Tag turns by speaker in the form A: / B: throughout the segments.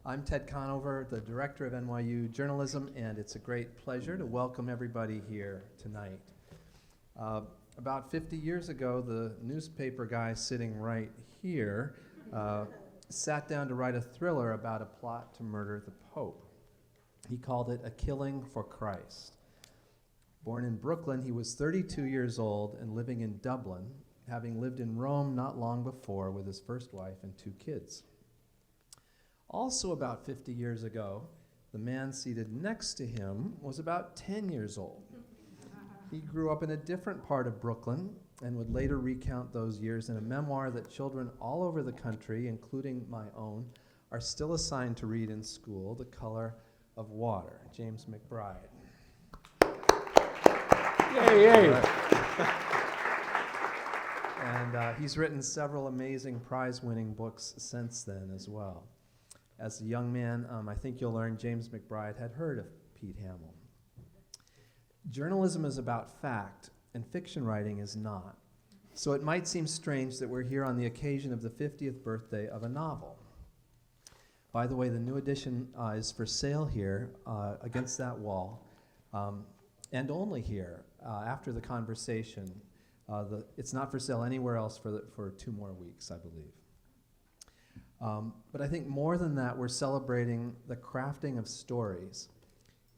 A: I'm Ted Conover, the director of NYU Journalism, and it's a great pleasure to welcome everybody here tonight. About 50 years ago, the newspaper guy sitting right here sat down to write a thriller about a plot to murder the Pope. He called it A Killing for Christ. Born in Brooklyn, he was 32 years old and living in Dublin, having lived in Rome not long before with his first wife and 2 kids. Also about 50 years ago, the man seated next to him was about 10 years old. He grew up in a different part of Brooklyn and would later recount those years in a memoir that children all over the country, including my own, are still assigned to read in school, The Color of Water, James McBride.
B: Yay, yay.
A: And he's written several amazing prize-winning books since then as well. As a young man, I think you'll learn James McBride had heard of Pete Hamill. Journalism is about fact, and fiction writing is not. So it might seem strange that we're here on the occasion of the 50th birthday of a novel. By the way, the new edition is for sale here against that wall, and only here after the conversation. It's not for sale anywhere else for 2 more weeks, I believe. But I think more than that, we're celebrating the crafting of stories.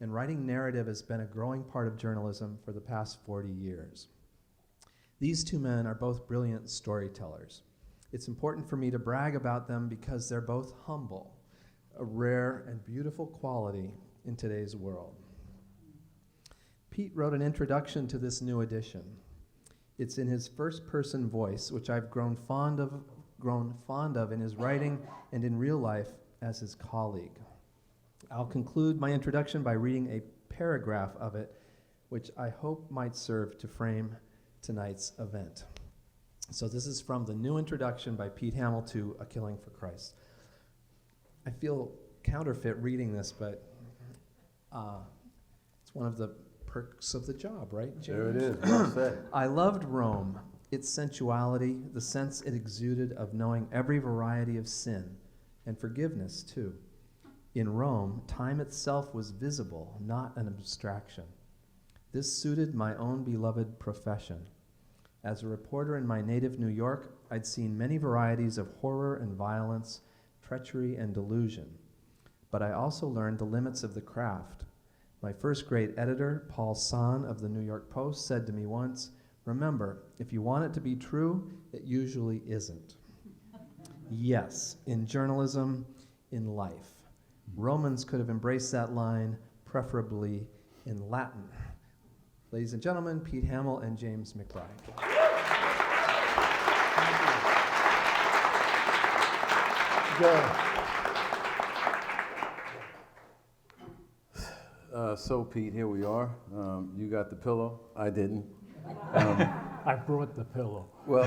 A: And writing narrative has been a growing part of journalism for the past 40 years. These 2 men are both brilliant storytellers. It's important for me to brag about them because they're both humble, a rare and beautiful quality in today's world. Pete wrote an introduction to this new edition. It's in his first-person voice, which I've grown fond of in his writing and in real life as his colleague. I'll conclude my introduction by reading a paragraph of it, which I hope might serve to frame tonight's event. So this is from the new introduction by Pete Hamill to A Killing for Christ. I feel counterfeit reading this, but it's one of the perks of the job, right, James?
B: There it is, well said.
A: I loved Rome, its sensuality, the sense it exuded of knowing every variety of sin, and forgiveness, too. In Rome, time itself was visible, not an abstraction. This suited my own beloved profession. As a reporter in my native New York, I'd seen many varieties of horror and violence, treachery and delusion. But I also learned the limits of the craft. My first grade editor, Paul San of the New York Post, said to me once, "Remember, if you want it to be true, it usually isn't." Yes, in journalism, in life. Romans could have embraced that line, preferably in Latin. Ladies and gentlemen, Pete Hamill and James McBride.
B: So Pete, here we are. You got the pillow. I didn't.
C: I brought the pillow.
B: Well,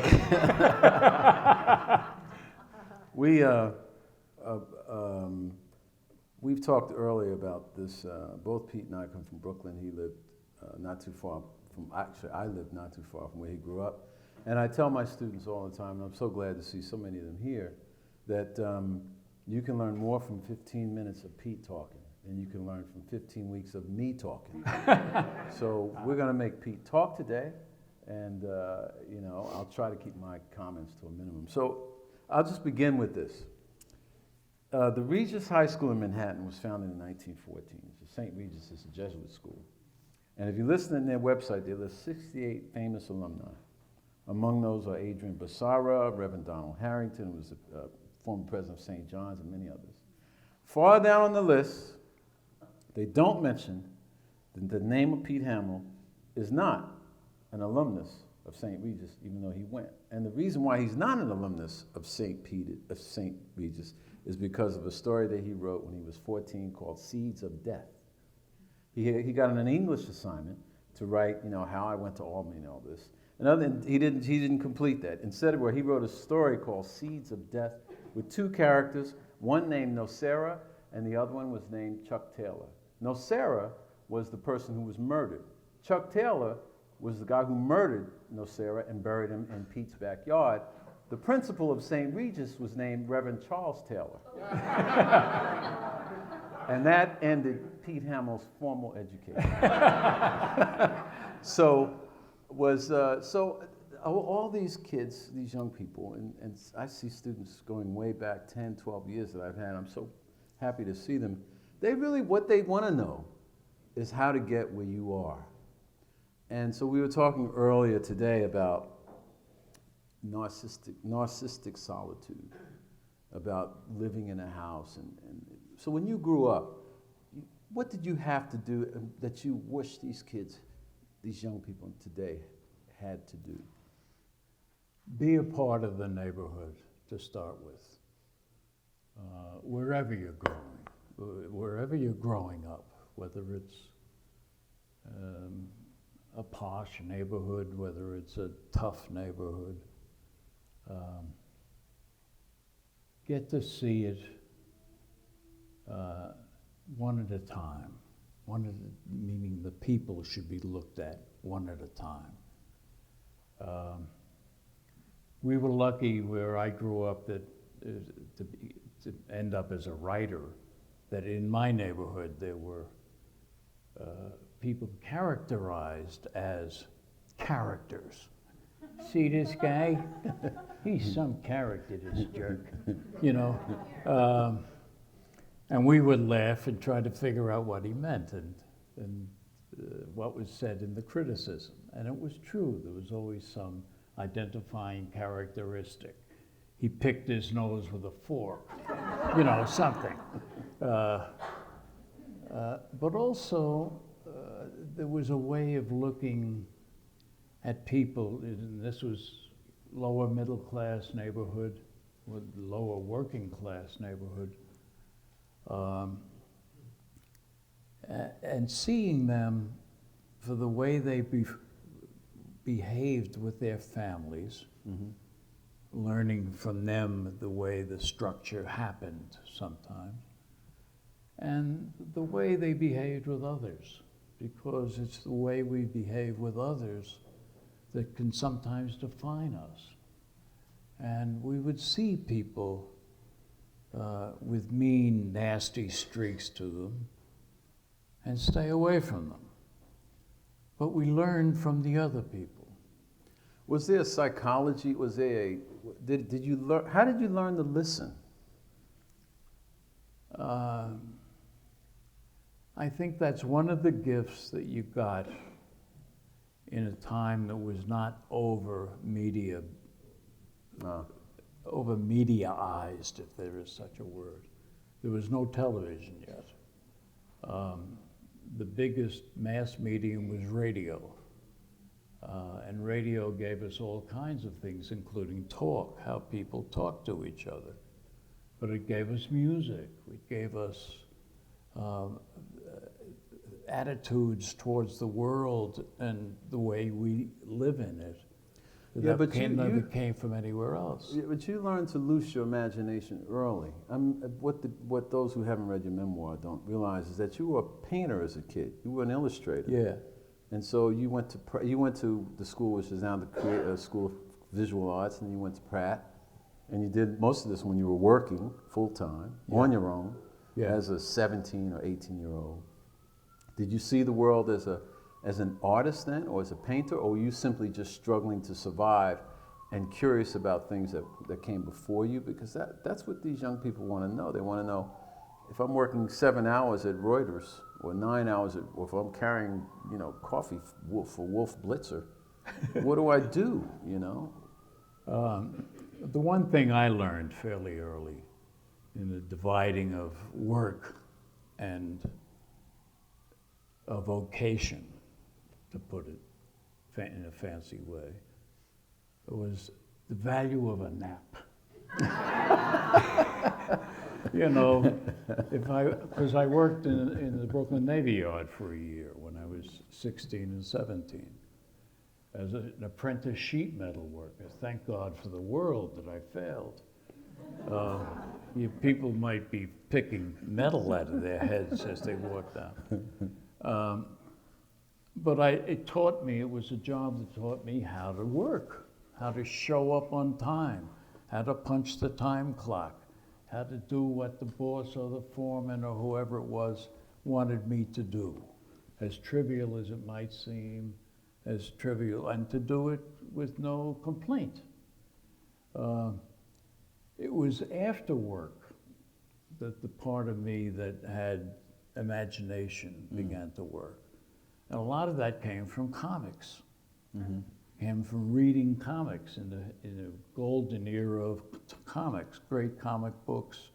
B: we've talked earlier about this. Both Pete and I come from Brooklyn. He lived not too far from, actually I lived not too far from where he grew up. And I tell my students all the time, and I'm so glad to see so many of them here, that you can learn more from 15 minutes of Pete talking than you can learn from 15 weeks of me talking. So we're gonna make Pete talk today, and I'll try to keep my comments to a minimum. So I'll just begin with this. The Regis High School in Manhattan was founded in 1914. So St. Regis is a Jesuit school. And if you listen to their website, they list 68 famous alumni. Among those are Adrian Bassara, Reverend Donald Harrington, who was the former president of St. John's, and many others. Far down on the list, they don't mention that the name of Pete Hamill is not an alumnus of St. Regis, even though he went. And the reason why he's not an alumnus of St. Regis is because of a story that he wrote when he was 14 called Seeds of Death. He got an English assignment to write, how I went to Albany and all this. And he didn't complete that. Instead, he wrote a story called Seeds of Death with 2 characters, one named Nocera and the other one was named Chuck Taylor. Nocera was the person who was murdered. Chuck Taylor was the guy who murdered Nocera and buried him in Pete's backyard. The principal of St. Regis was named Reverend Charles Taylor. And that ended Pete Hamill's formal education. So all these kids, these young people, and I see students going way back 10, 12 years that I've had, I'm so happy to see them. They really, what they want to know is how to get where you are. And so we were talking earlier today about narcissistic solitude, about living in a house. And so when you grew up, what did you have to do that you wish these kids, these young people today had to do?
C: Be a part of the neighborhood to start with. Wherever you're growing up, whether it's a posh neighborhood, whether it's a tough neighborhood, get to see it one at a time. Meaning the people should be looked at one at a time. We were lucky where I grew up that to end up as a writer, that in my neighborhood there were people characterized as characters. See this guy? He's some character, this jerk, you know. And we would laugh and try to figure out what he meant and what was said in the criticism. And it was true. There was always some identifying characteristic. He picked his nose with a fork, you know, something. But also, there was a way of looking at people, and this was lower middle class neighborhood, with lower working class neighborhood, and seeing them for the way they behaved with their families, learning from them the way the structure happened sometimes, and the way they behaved with others, because it's the way we behave with others that can sometimes define us. And we would see people with mean, nasty streaks to them and stay away from them. But we learned from the other people.
B: Was there a psychology? Was there did you learn? How did you learn to listen?
C: I think that's one of the gifts that you got in a time that was not over mediaized, if there is such a word. There was no television yet. The biggest mass medium was radio. And radio gave us all kinds of things, including talk, how people talk to each other. But it gave us music. It gave us attitudes towards the world and the way we live in it.
B: Yeah, but
C: never came from anywhere else.
B: Yeah, but you learned to loose your imagination early. What those who haven't read your memoir don't realize is that you were a painter as a kid. You were an illustrator.
C: Yeah.
B: And so you went to the school, which is now the School of Visual Arts, and you went to Pratt, and you did most of this when you were working full time on your own as a 17 or 18-year-old. Did you see the world as an artist then, or as a painter, or were you simply just struggling to survive and curious about things that came before you? Because that's what these young people want to know. They want to know, if I'm working 7 hours at Reuters, or 9 hours, or if I'm carrying, coffee for Wolf Blitzer, what do I do,
C: The one thing I learned fairly early in the dividing of work and a vocation, to put it in a fancy way, was the value of a nap. Because I worked in the Brooklyn Navy Yard for a year when I was 16 and 17 as an apprentice sheet metal worker. Thank God for the world that I failed. People might be picking metal out of their heads as they walked down. But it was a job that taught me how to work, how to show up on time, how to punch the time clock, how to do what the boss or the foreman or whoever it was wanted me to do. As trivial as it might seem, as trivial, and to do it with no complaint. It was after work that the part of me that had imagination began to work. And a lot of that came from comics. Came from reading comics in the golden era of comics, great comic books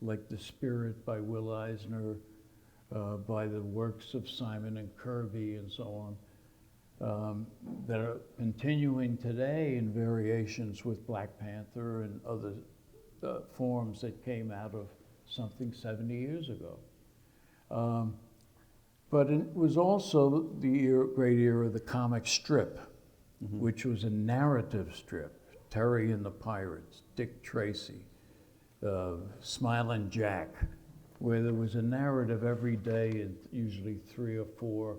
C: like The Spirit by Will Eisner, by the works of Simon and Kirby and so on, that are continuing today in variations with Black Panther and other forms that came out of something 70 years ago. But it was also the great era of the comic strip, which was a narrative strip. Terry and the Pirates, Dick Tracy, Smiling Jack, where there was a narrative every day, and usually 3 or 4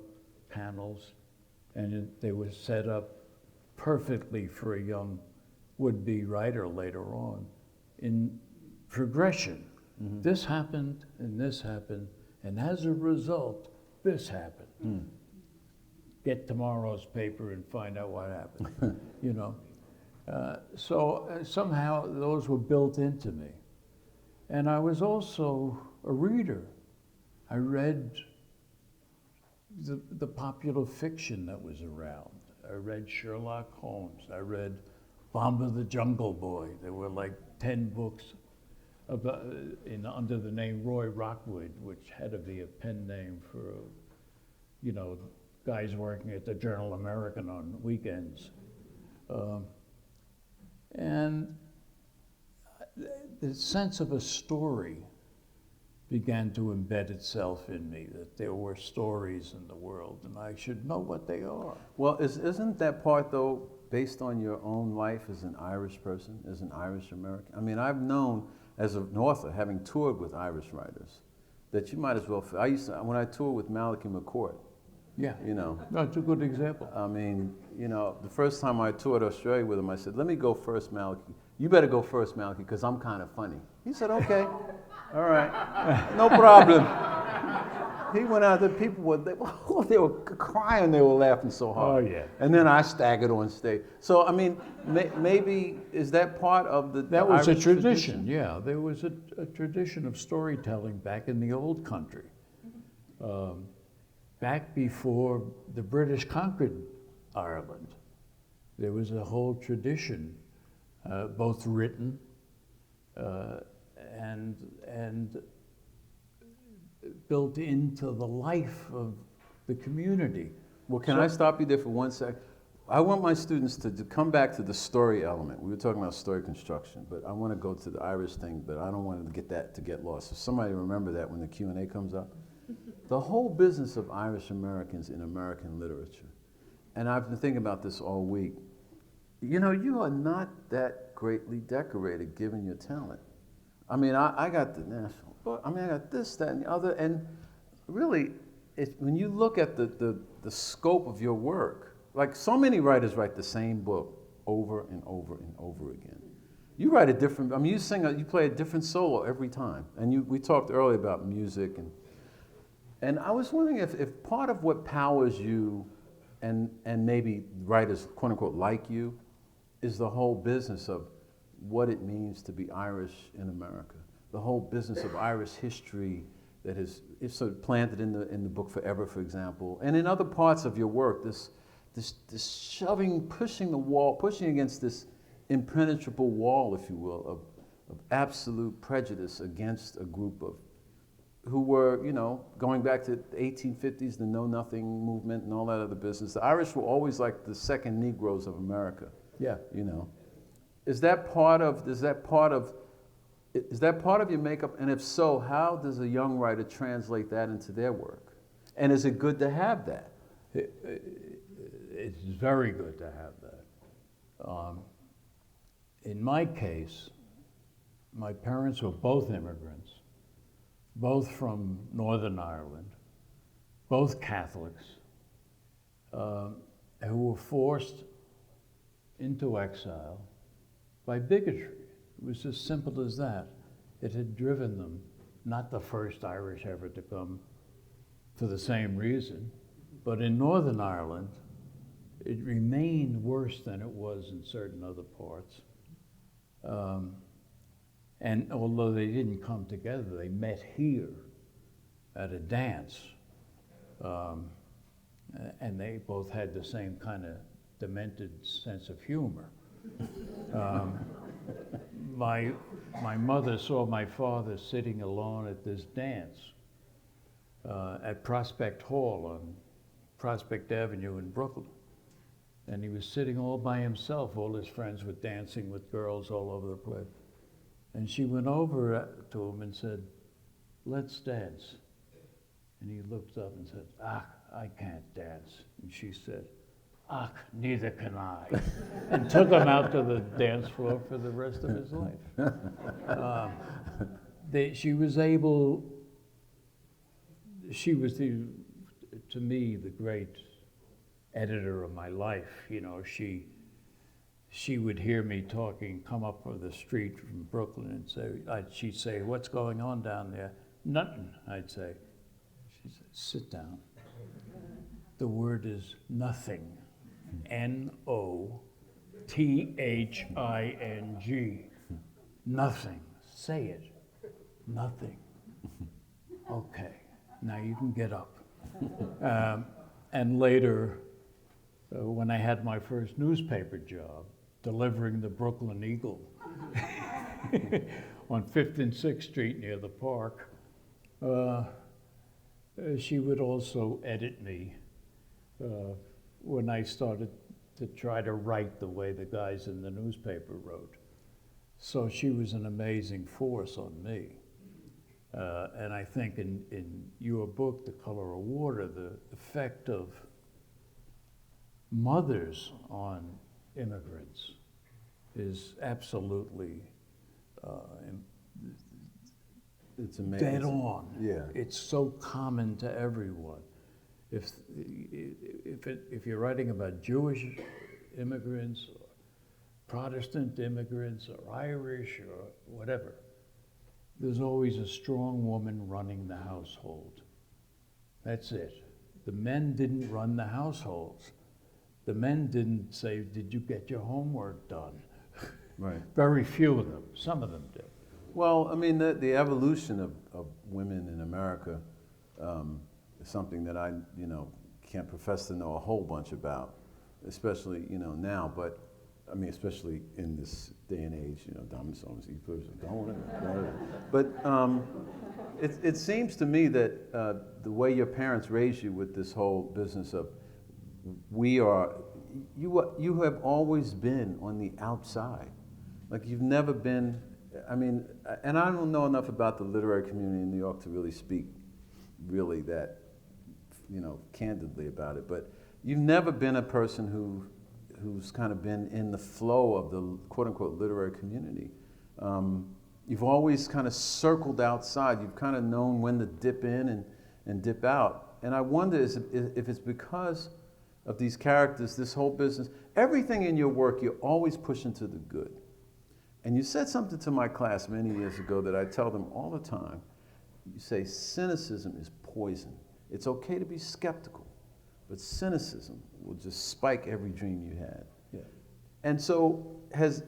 C: panels, and they were set up perfectly for a young would-be writer later on in progression. This happened, and this happened, and as a result, this happened. Get tomorrow's paper and find out what happened, you know. So somehow those were built into me. And I was also a reader. I read the popular fiction that was around. I read Sherlock Holmes. I read Bomber the Jungle Boy. There were like 10 books about, under the name Roy Rockwood, which had to be a pen name for, you know, guys working at the Journal American on weekends. And the sense of a story began to embed itself in me, that there were stories in the world and I should know what they are.
B: Well, isn't that part, though, based on your own life as an Irish person, as an Irish American? I mean, I've known as an author, having toured with Irish writers, that you might as well, when I toured with Malachi McCourt,
C: Yeah,
B: you know.
C: that's a good example.
B: I mean, you know, the first time I toured Australia with him, I said, let me go first, Malachi. You better go first, Malachi, because I'm kind of funny. He said, okay, all right, no problem. He went out there, people were, they were crying, they were laughing so hard.
C: Oh, yeah.
B: And then I staggered on stage. So, I mean, maybe, is that part of the
C: That was
B: Irish
C: a tradition, yeah. There was a tradition of storytelling back in the old country. Back before the British conquered Ireland, there was a whole tradition, both written and built into the life of the community.
B: Well, can I stop you there for 1 sec? I want my students to come back to the story element. We were talking about story construction, but I want to go to the Irish thing, but I don't want to get lost. So somebody remember that when the Q&A comes up. The whole business of Irish Americans in American literature, and I've been thinking about this all week. You know, you are not that greatly decorated given your talent. I mean, I got the national book, I mean, I got this, that, and the other, and really, when you look at the scope of your work, like so many writers write the same book over and over and over again. You write a different, I mean, you play a different solo every time, and we talked earlier about music, and I was wondering if part of what powers you and maybe writers, quote unquote, like you, is the whole business of what it means to be Irish in America. The whole business of Irish history that is sort of planted in the book Forever, for example, and in other parts of your work, this shoving, pushing against this impenetrable wall, if you will, of absolute prejudice against a group of who were, you know, going back to the 1850s, the Know Nothing movement and all that other business. The Irish were always like the second Negroes of America.
C: Yeah.
B: You know, is that part of your makeup? And if so, how does a young writer translate that into their work? And is it good to have that?
C: It's very good to have that. In my case, my parents were both immigrants, both from Northern Ireland, both Catholics, who were forced into exile by bigotry. It was as simple as that. it had driven them, not the first Irish ever to come for the same reason, but in Northern Ireland, it remained worse than it was in certain other parts. And although they didn't come together, they met here at a dance. And they both had the same kind of demented sense of humor. My mother saw my father sitting alone at this dance at Prospect Hall on Prospect Avenue in Brooklyn. And he was sitting all by himself. All his friends were dancing with girls all over the place. And she went over to him and said, "Let's dance." And he looked up and said, "Ah, I can't dance." And she said, "Ah, neither can I." And took him out to the dance floor for the rest of his life. She was to me, the great editor of my life. You know, she would hear me talking, come up from the street from Brooklyn and she'd say, "What's going on down there?" "Nothing," I'd say. She said, "Sit down. The word is nothing. Nothing. Nothing. Say it. Nothing. Okay, now you can get up." And later, when I had my first newspaper job, delivering the Brooklyn Eagle on 5th and 6th Street near the park, she would also edit me when I started to try to write the way the guys in the newspaper wrote. So she was an amazing force on me. And I think in your book, The Color of Water, the effect of mothers on immigrants is absolutely
B: It's amazing.
C: dead on.
B: Yeah.
C: It's so common to everyone. If you're writing about Jewish immigrants, or Protestant immigrants, or Irish, or whatever, there's always a strong woman running the household. That's it. The men didn't run the households. The men didn't say, "Did you get your homework done?"
B: Right.
C: Very few of them. Some of them did.
B: Well, I mean, the evolution of women in America is something that I, can't profess to know a whole bunch about, especially, now, but, I mean, especially in this day and age, dominance, but it seems to me that the way your parents raised you with this whole business of you have always been on the outside. Like you've never been, I mean, and I don't know enough about the literary community in New York to really speak really that, candidly about it, but you've never been a person who's kind of been in the flow of the quote-unquote literary community. You've always kind of circled outside. You've kind of known when to dip in and dip out. And I wonder if it's because of these characters, this whole business, everything in your work, you're always pushing to the good. And you said something to my class many years ago that I tell them all the time. You say, cynicism is poison. It's okay to be skeptical, but cynicism will just spike every dream you had.
C: Yeah.
B: And so, is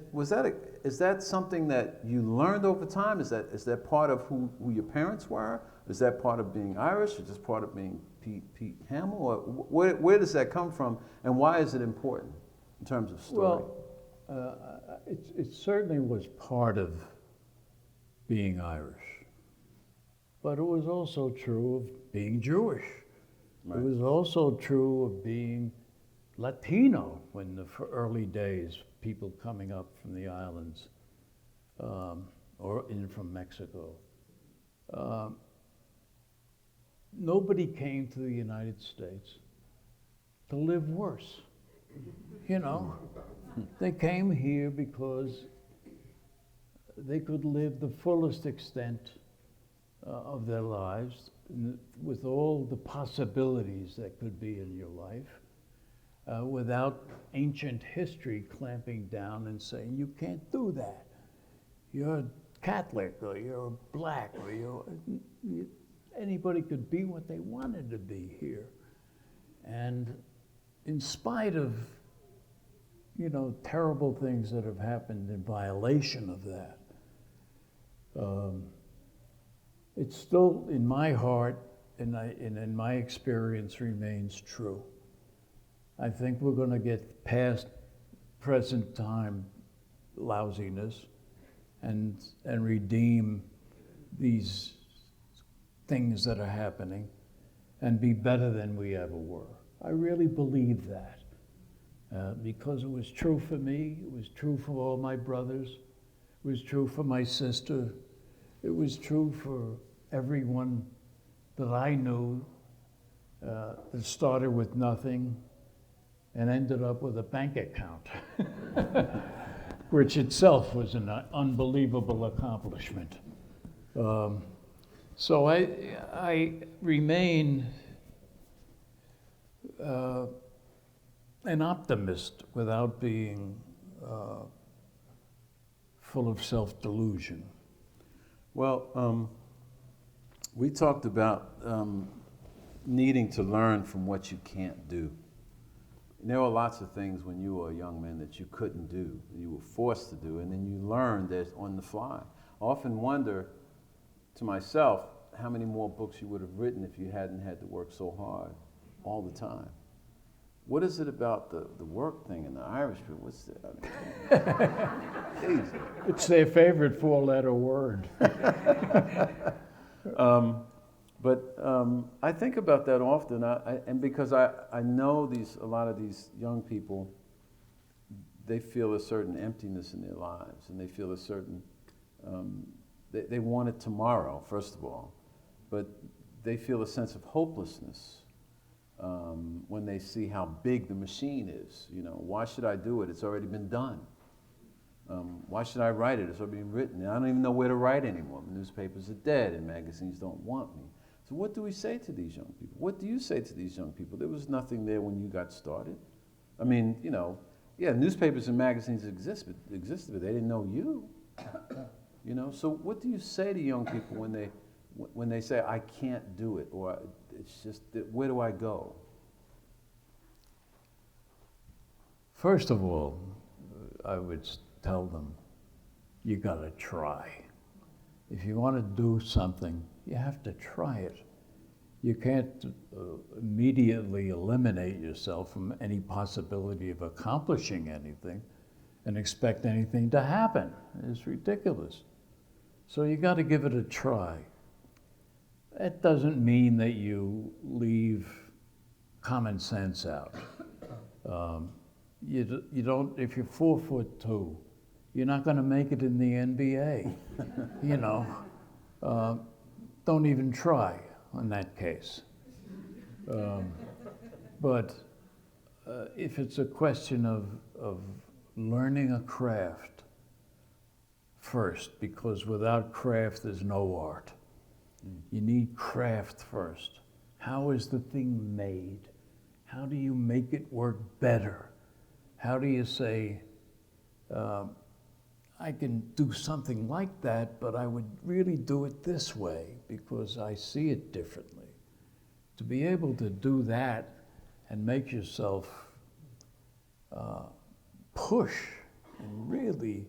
B: that something that you learned over time? Is that part of who your parents were? Is that part of being Irish, or just part of being Pete Hamill? Or where does that come from, and why is it important in terms of story?
C: Well, it certainly was part of being Irish, but it was also true of being Jewish. Right. It was also true of being Latino when the early days, people coming up from the islands or in from Mexico. Nobody came to the United States to live worse. They came here because they could live the fullest extent of their lives with all the possibilities that could be in your life without ancient history clamping down and saying, you can't do that. You're Catholic, or you're black, or anybody could be what they wanted to be here. And in spite of, terrible things that have happened in violation of that, it's still in my heart and in my experience remains true. I think we're going to get past present time lousiness and redeem these things that are happening and be better than we ever were. I really believe that because it was true for me, it was true for all my brothers, it was true for my sister, it was true for everyone that I knew that started with nothing and ended up with a bank account, which itself was an unbelievable accomplishment. So I remain an optimist without being full of self-delusion.
B: Well, we talked about needing to learn from what you can't do. There were lots of things when you were a young man that you couldn't do, you were forced to do, and then you learned that on the fly. I often wonder to myself how many more books you would have written if you hadn't had to work so hard all the time. What is it about the work thing in the Irish people? What's it?
C: It's their favorite four-letter word.
B: But I think about that often, and because I know a lot of these young people, they feel a certain emptiness in their lives, and they feel a certain, they want it tomorrow, first of all, but they feel a sense of hopelessness when they see how big the machine is. Why should I do it? It's already been done. Why should I write it? It's already been written. And I don't even know where to write anymore. The newspapers are dead and magazines don't want me. So what do we say to these young people? What do you say to these young people? There was nothing there when you got started. I mean, newspapers and magazines existed, but they didn't know you. So what do you say to young people when they say, I can't do it, or it's just, where do I go?
C: First of all, I would tell them, you gotta try. If you want to do something, you have to try it. You can't immediately eliminate yourself from any possibility of accomplishing anything and expect anything to happen. It's ridiculous. So you got to give it a try. That doesn't mean that you leave common sense out. You don't, if you're 4'2", you're not going to make it in the NBA. Don't even try in that case. But if it's a question of learning a craft first, because without craft there's no art. You need craft first. How is the thing made? How do you make it work better? How do you say, I can do something like that, but I would really do it this way because I see it differently. To be able to do that and make yourself push and really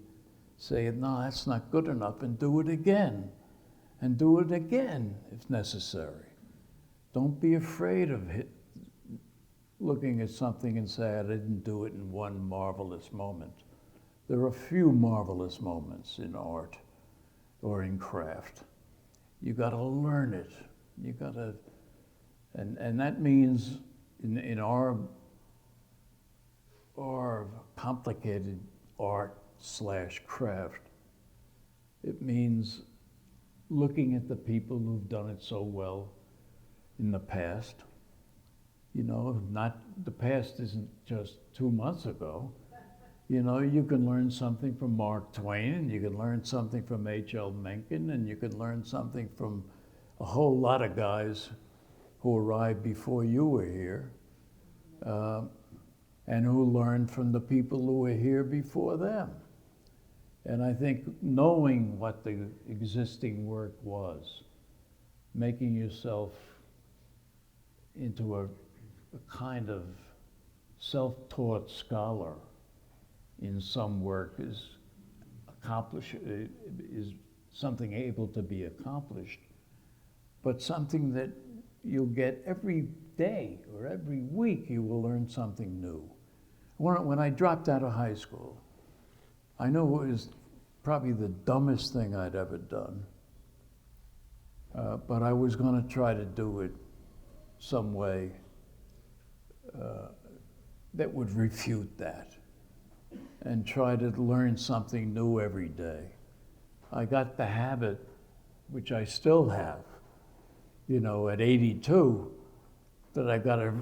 C: say, no, that's not good enough, and do it again, and do it again if necessary. Don't be afraid of looking at something and say, I didn't do it in one marvelous moment. There are few marvelous moments in art or in craft. You gotta learn it. You gotta, and that means in our complicated art/craft, it means looking at the people who've done it so well in the past. The past isn't just 2 months ago. You can learn something from Mark Twain, and you can learn something from H.L. Mencken, and you can learn something from a whole lot of guys who arrived before you were here, and who learned from the people who were here before them. And I think knowing what the existing work was, making yourself into a kind of self-taught scholar in some work is something able to be accomplished, but something that you'll get every day or every week. You will learn something new. When I dropped out of high school, I know it was probably the dumbest thing I'd ever done, but I was going to try to do it some way that would refute that and try to learn something new every day. I got the habit, which I still have, at 82, that I got to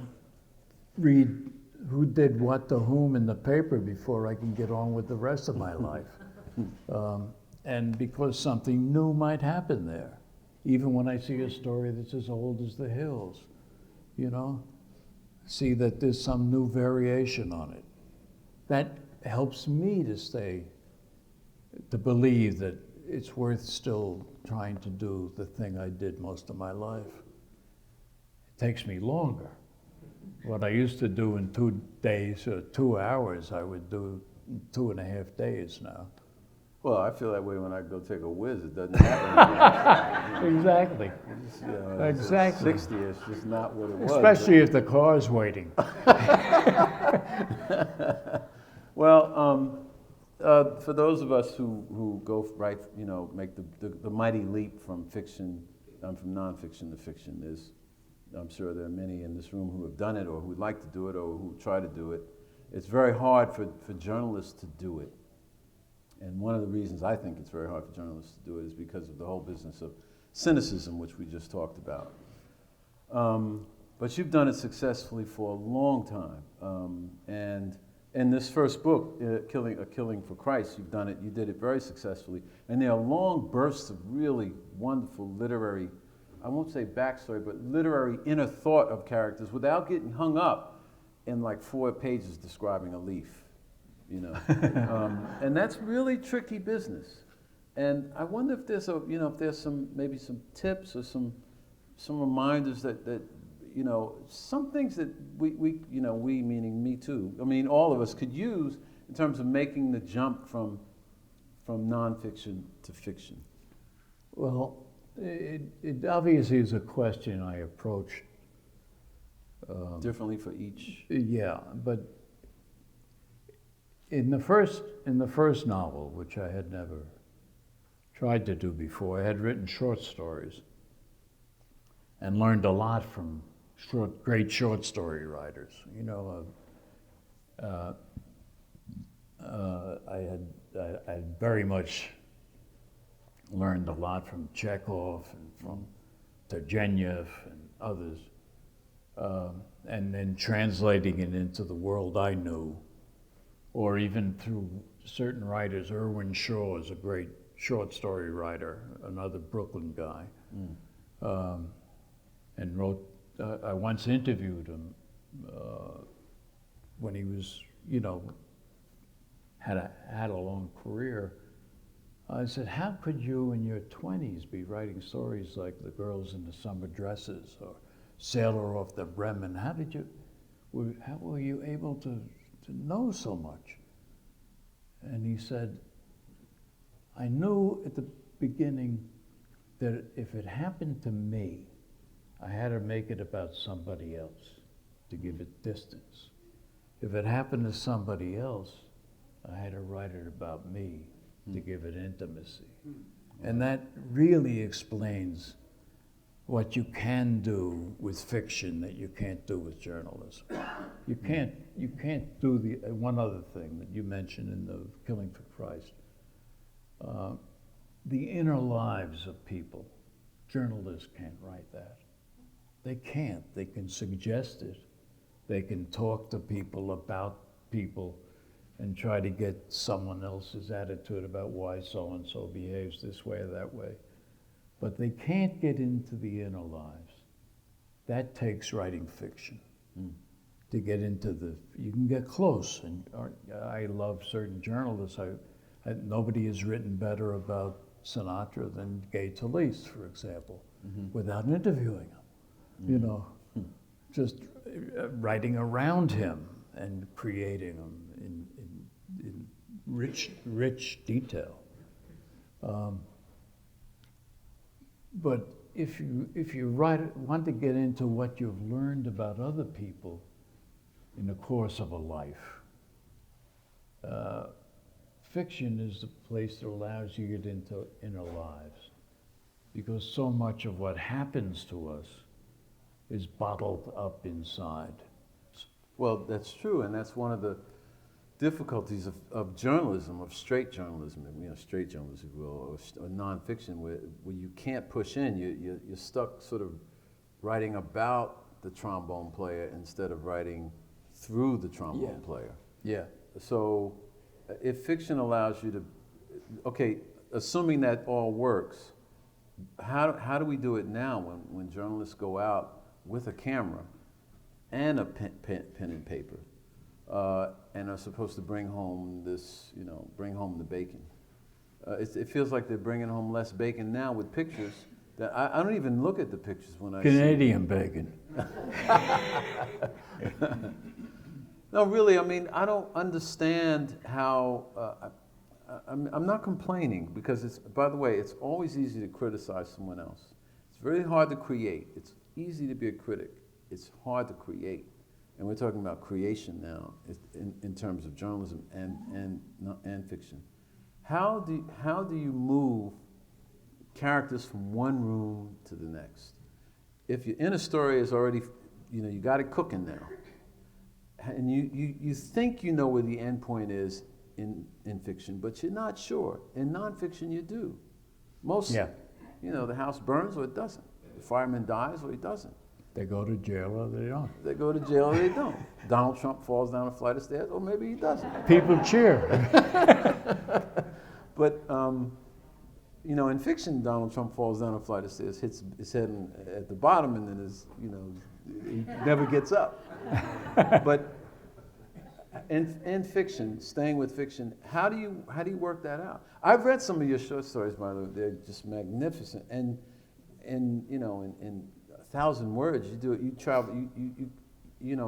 C: read who did what to whom in the paper before I can get on with the rest of my life. And because something new might happen there, even when I see a story that's as old as the hills, see that there's some new variation on it. That helps me to believe that it's worth still trying to do the thing I did most of my life. It takes me longer. What I used to do in 2 days or 2 hours, I would do in 2.5 days now.
B: Well, I feel that way when I go take a whiz. It doesn't happen anymore.
C: Exactly. Exactly.
B: 60, it's just not what it was.
C: Especially if the car's waiting.
B: Well, for those of us who go right, make the mighty leap from fiction, from nonfiction to fiction, I'm sure there are many in this room who have done it or who would like to do it or who try to do it. It's very hard for journalists to do it. And one of the reasons I think it's very hard for journalists to do it is because of the whole business of cynicism, which we just talked about. But you've done it successfully for a long time. And in this first book, A Killing for Christ, you did it very successfully. And there are long bursts of really wonderful literary, I won't say backstory, but literary inner thought of characters without getting hung up in like 4 pages describing a leaf. And that's really tricky business. And I wonder if there's maybe some tips or some reminders that some things that we meaning me too, all of us could use in terms of making the jump from nonfiction to fiction.
C: Well, it obviously is a question I approach
B: differently for each.
C: Yeah, but in the first novel, which I had never tried to do before, I had written short stories and learned a lot from great short story writers. I had very much learned a lot from Chekhov and from Turgenev and others, and then translating it into the world I knew, or even through certain writers. Erwin Shaw is a great short story writer, another Brooklyn guy, and wrote. I once interviewed him when he was, had a long career. I said, how could you in your 20s be writing stories like The Girls in the Summer Dresses or Sailor Off the Bremen? How were you able to know so much? And he said, I knew at the beginning that if it happened to me, I had to make it about somebody else to give it distance. If it happened to somebody else, I had to write it about me to give it intimacy. And that really explains what you can do with fiction that you can't do with journalism. You can't do the one other thing that you mentioned in The Killing for Christ. The inner lives of people. Journalists can't write that. They can't. They can suggest it. They can talk to people about people and try to get someone else's attitude about why so-and-so behaves this way or that way. But they can't get into the inner lives. That takes writing fiction. To get into you can get close. And I love certain journalists. Nobody has written better about Sinatra than Gay Talese, for example, without interviewing him. You know, just writing around him and creating them in rich detail. But if you want to get into what you've learned about other people in the course of a life, fiction is the place that allows you to get into inner lives, because so much of what happens to us is bottled up inside.
B: Well, that's true, and that's one of the difficulties of journalism, of straight journalism, straight journalism, if you will, or nonfiction, where you can't push in. You're stuck sort of writing about the trombone player instead of writing through the trombone player.
C: Yeah.
B: So if fiction allows you to, okay, assuming that all works, how do we do it now when journalists go out with a camera and a pen and paper and are supposed to bring home bring home the bacon? It feels like they're bringing home less bacon now with pictures that I don't even look at the pictures when I
C: Canadian bacon.
B: No, really, I mean, I don't understand how, I'm not complaining, because by the way, it's always easy to criticize someone else. It's very hard to create. It's easy to be a critic. It's hard to create. And we're talking about creation now in terms of journalism and fiction. How do you move characters from one room to the next? If your inner story is already, you got it cooking now, and you think you know where the end point is in fiction, but you're not sure. In nonfiction, you do. Mostly.
C: Yeah.
B: The house burns or it doesn't. The fireman dies or he doesn't.
C: They go to jail or they don't.
B: They go to jail or they don't. Donald Trump falls down a flight of stairs, or maybe he doesn't.
C: People cheer.
B: But, in fiction, Donald Trump falls down a flight of stairs, hits his head at the bottom, and then he never gets up. But in fiction, staying with fiction, how do you work that out? I've read some of your short stories, by the way. They're just magnificent. And in 1,000 words, you do it. You travel.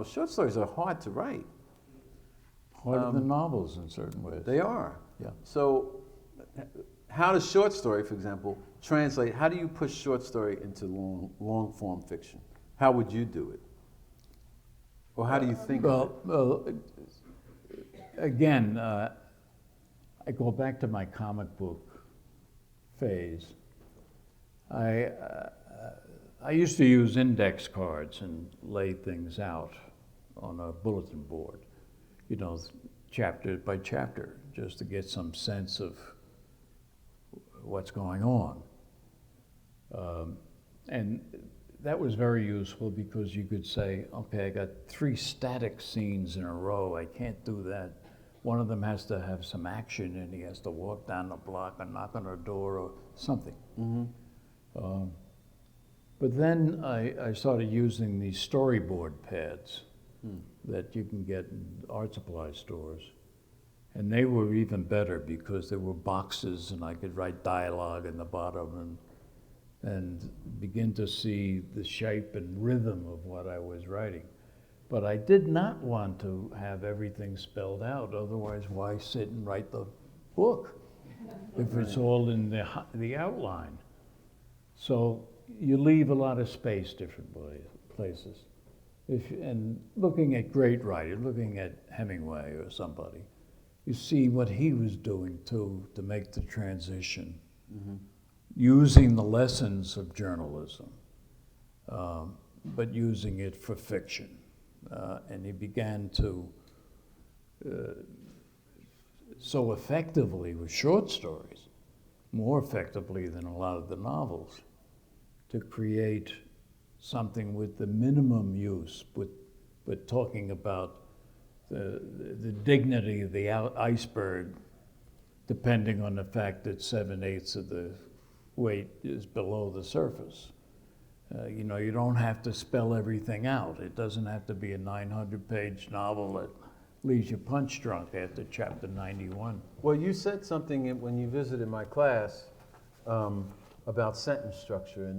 B: Short stories are hard to write.
C: Harder than novels in certain ways.
B: They are.
C: Yeah.
B: So, how does short story, for example, translate? How do you push short story into long form fiction? How would you do it? Or how do you think of it?
C: Well, again, I go back to my comic book phase. I used to use index cards and lay things out on a bulletin board, chapter by chapter, just to get some sense of what's going on. And that was very useful, because you could say, okay, I got 3 static scenes in a row. I can't do that. One of them has to have some action, and he has to walk down the block and knock on a door or something.
B: Mm-hmm.
C: But then I started using these storyboard pads that you can get in art supply stores. And they were even better, because there were boxes, and I could write dialogue in the bottom and begin to see the shape and rhythm of what I was writing. But I did not want to have everything spelled out. Otherwise, why sit and write the book if it's all in the outline? So you leave a lot of space different places. And looking at great writers, looking at Hemingway or somebody, you see what he was doing too to make the transition, using the lessons of journalism, but using it for fiction. And he began to, so effectively with short stories, more effectively than a lot of the novels, to create something with the minimum use, with talking about the dignity of the iceberg, depending on the fact that 7/8 of the weight is below the surface. You don't have to spell everything out. It doesn't have to be a 900-page novel that leaves you punch drunk after chapter 91.
B: Well, you said something when you visited my class about sentence structure,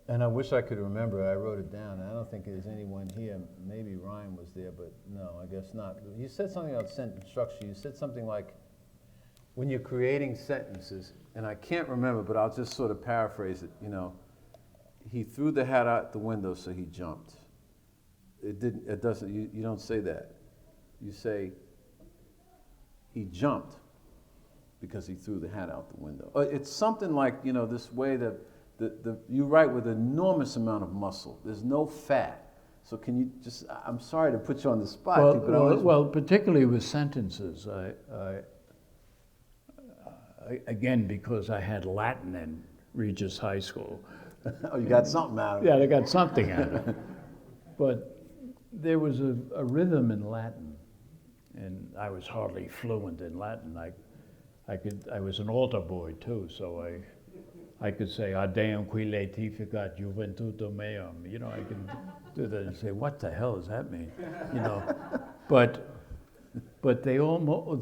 B: and I wish I could remember. I wrote it down. I don't think there's anyone here. Maybe Ryan was there, but no, I guess not. You said something about sentence structure. You said something like, when you're creating sentences, and I can't remember, but I'll just sort of paraphrase it, you know, he threw the hat out the window, so he jumped. It doesn't, you don't say that. You say, he jumped because he threw the hat out the window. It's something like, you know, this way that you write with an enormous amount of muscle. There's no fat. So can you just, I'm sorry to put you on the spot.
C: Well, particularly with sentences, again, because I had Latin in Regis High School.
B: Oh, you got something out of it.
C: Yeah, I got something out of it. But there was a rhythm in Latin, and I was hardly fluent in Latin. I was an altar boy too, so I could say Adeum qui laetificat juventutum meum. You know, I can do that and say, what the hell does that mean? You know, but they almost,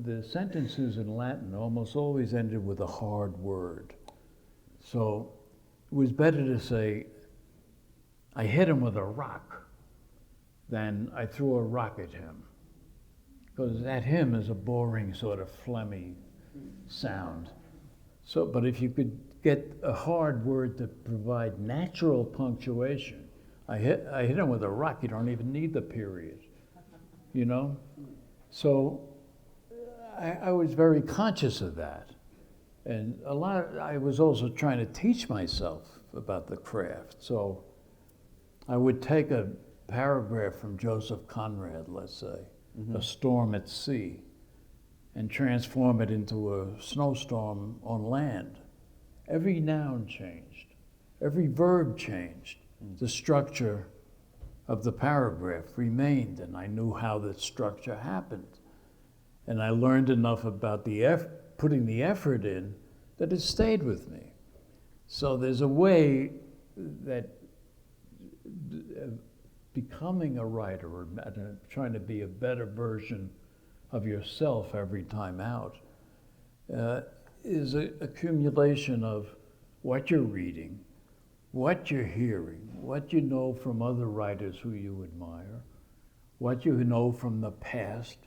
C: the sentences in Latin almost always ended with a hard word. So it was better to say, I hit him with a rock than I threw a rock at him. Because at him is a boring sort of phlegmy sound. So, but if you could get a hard word to provide natural punctuation, I hit him with a rock, you don't even need the period, you know? So I was very conscious of that. And I was also trying to teach myself about the craft. So I would take a paragraph from Joseph Conrad, let's say, A Storm at Sea, and transform it into a snowstorm on land. Every noun changed, every verb changed. The structure of the paragraph remained, and I knew how that structure happened. And I learned enough about putting the effort in that it stayed with me. So there's a way that becoming a writer or trying to be a better version of yourself every time out is an accumulation of what you're reading, what you're hearing, what you know from other writers who you admire, what you know from the past,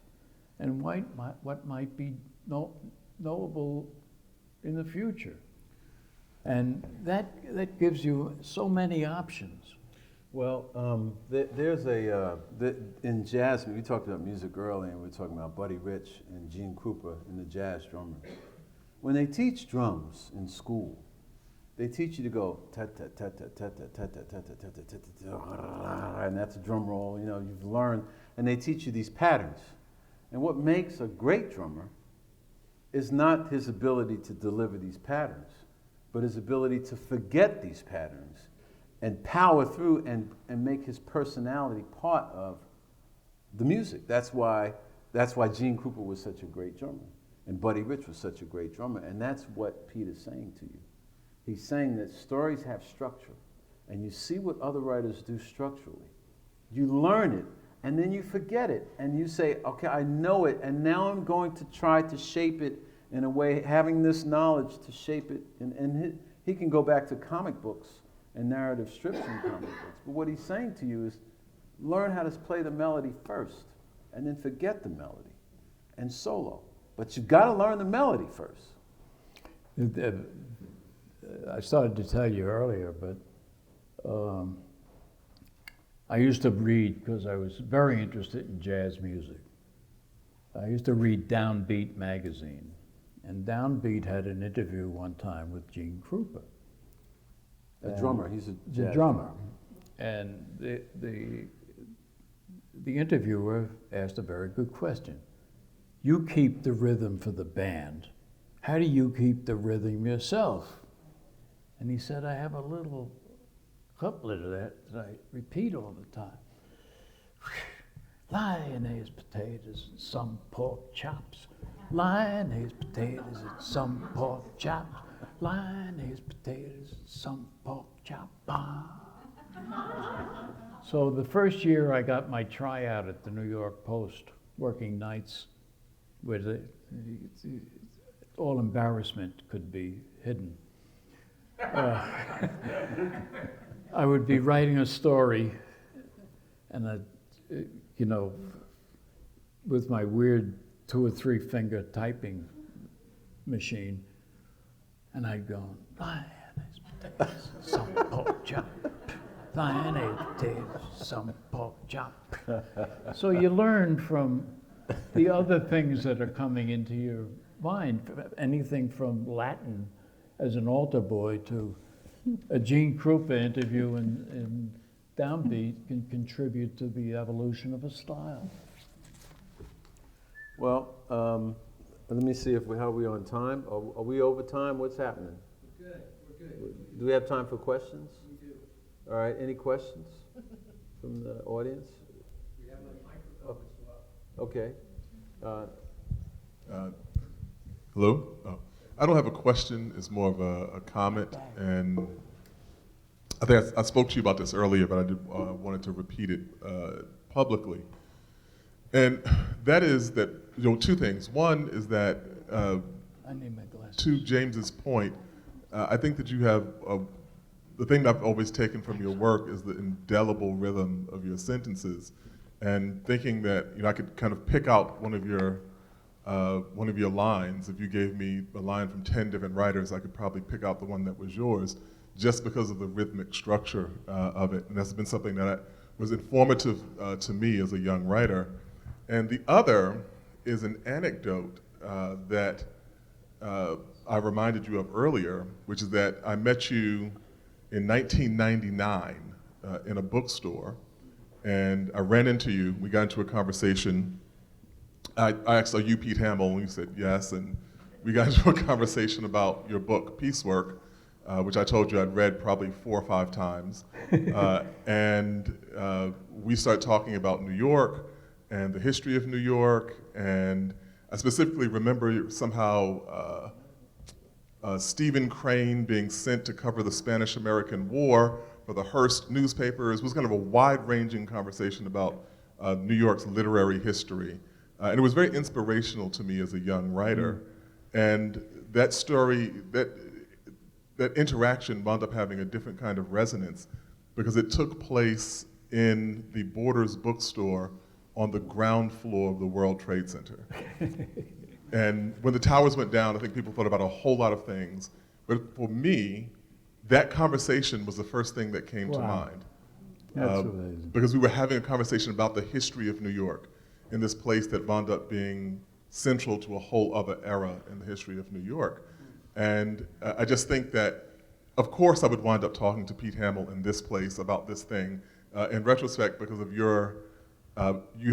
C: and what might be knowable in the future. And that gives you so many options.
B: Well, there's in jazz, we talked about music earlier, and we were talking about Buddy Rich and Gene Krupa and the jazz drummers. When they teach drums in school, they teach you to go and that's a drum roll, you know, you've learned, and they teach you these patterns. And what makes a great drummer is not his ability to deliver these patterns, but his ability to forget these patterns and power through and make his personality part of the music. That's why Gene Krupa was such a great drummer, and Buddy Rich was such a great drummer, and that's what Pete is saying to you. He's saying that stories have structure, and you see what other writers do structurally. You learn it, and then you forget it, and you say, okay, I know it, and now I'm going to try to shape it in a way, having this knowledge to shape it, and he can go back to comic books and narrative strips in comic books. But what he's saying to you is, learn how to play the melody first, and then forget the melody, and solo. But you've got to learn the melody first.
C: I started to tell you earlier, but I used to read, because I was very interested in jazz music. I used to read Downbeat magazine, and Downbeat had an interview one time with Gene Krupa.
B: A drummer, he's a jazz
C: drummer. And the interviewer asked a very good question. You keep the rhythm for the band. How do you keep the rhythm yourself? And he said, I have a little couplet of that I repeat all the time. Lyonnaise potatoes and some pork chops. Lyonnaise potatoes and some pork chops. Lyonnaise potatoes and some pork chop. So the first year I got my tryout at the New York Post, working nights where all embarrassment could be hidden. I would be writing a story and with my weird 2 or 3 finger typing machine, and I'd go, some pork chop. Some pork chop. So you learn from the other things that are coming into your mind, anything from Latin as an altar boy to a Gene Krupa interview in Downbeat can contribute to the evolution of a style.
B: Well, let me see how are we on time? Are we over time? What's happening?
A: We're good.
B: Do we have time for questions?
A: We do.
B: All right, any questions from the audience?
A: We have a microphone as well.
B: Okay.
D: Hello? Oh. I don't have a question, it's more of a comment, and I think I spoke to you about this earlier, but I wanted to repeat it publicly. And that is that, 2 things. One is that,
C: I need my glasses.
D: to James's point, I think that you have, the thing that I've always taken from your work is the indelible rhythm of your sentences, and thinking that, I could kind of pick out one of your lines. If you gave me a line from 10 different writers, I could probably pick out the one that was yours, just because of the rhythmic structure of it. And that's been something that was informative to me as a young writer. And the other is an anecdote that I reminded you of earlier, which is that I met you in 1999 in a bookstore, and I ran into you. We got into a conversation. I asked, "Are you Pete Hamill?" And you said yes, and we got into a conversation about your book, Piecework, which I told you I'd read probably 4 or 5 times. And we started talking about New York and the history of New York, and I specifically remember somehow Stephen Crane being sent to cover the Spanish-American War for the Hearst newspapers. It was kind of a wide-ranging conversation about New York's literary history. And it was very inspirational to me as a young writer. And that story, that interaction wound up having a different kind of resonance because it took place in the Borders bookstore on the ground floor of the World Trade Center. And when the towers went down, I think people thought about a whole lot of things. But for me, that conversation was the first thing that came to mind.
C: That's amazing.
D: Because we were having a conversation about the history of New York in this place that wound up being central to a whole other era in the history of New York. And I just think that, of course, I would wind up talking to Pete Hamill in this place about this thing. In retrospect, because of you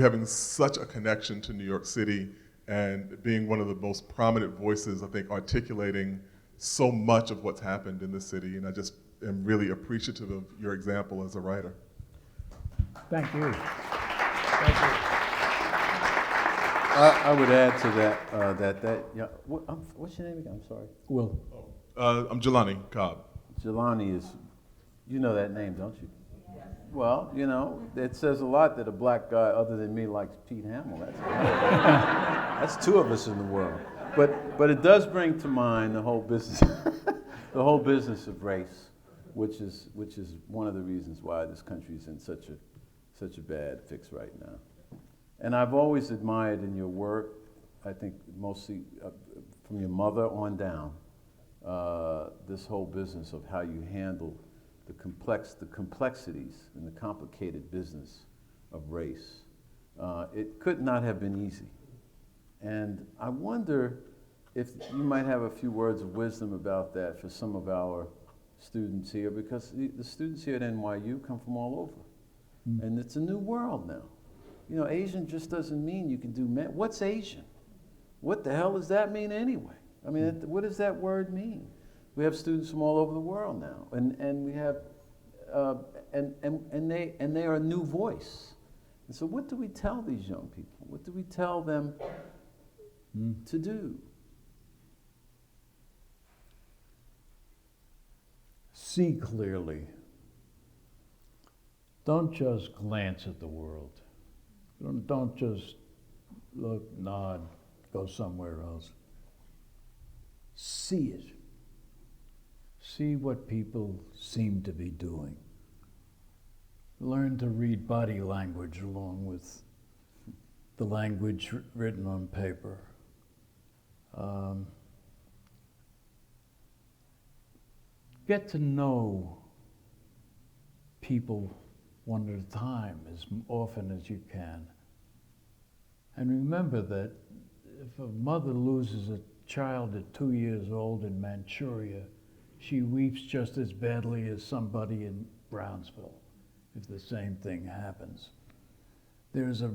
D: having such a connection to New York City and being one of the most prominent voices, I think, articulating so much of what's happened in the city. And I just am really appreciative of your example as a writer.
C: Thank you. Thank you.
B: I would add to that, what's your name again? I'm sorry.
C: Will.
D: I'm Jelani Cobb.
B: Jelani is, you know that name, don't you? Well, it says a lot that a black guy other than me likes Pete Hamill. That's 2 of us in the world. But it does bring to mind the whole business, the whole business of race, which is one of the reasons why this country is in such a bad fix right now. And I've always admired in your work, I think mostly from your mother on down, this whole business of how you handle the complexities and the complicated business of race. It could not have been easy. And I wonder if you might have a few words of wisdom about that for some of our students here, because the students here at NYU come from all over. And it's a new world now. Asian just doesn't mean you can do what's Asian? What the hell does that mean anyway? I mean, what does that word mean? We have students from all over the world now, and we have, and they are a new voice. And so, what do we tell these young people? What do we tell them to do?
C: See clearly. don't just glance at the world. Don't just look, nod, go somewhere else. See it. See what people seem to be doing. Learn to read body language along with the language written on paper. Get to know people one at a time as often as you can. And remember that if a mother loses a child at 2 years old in Manchuria, she weeps just as badly as somebody in Brownsville if the same thing happens. There's a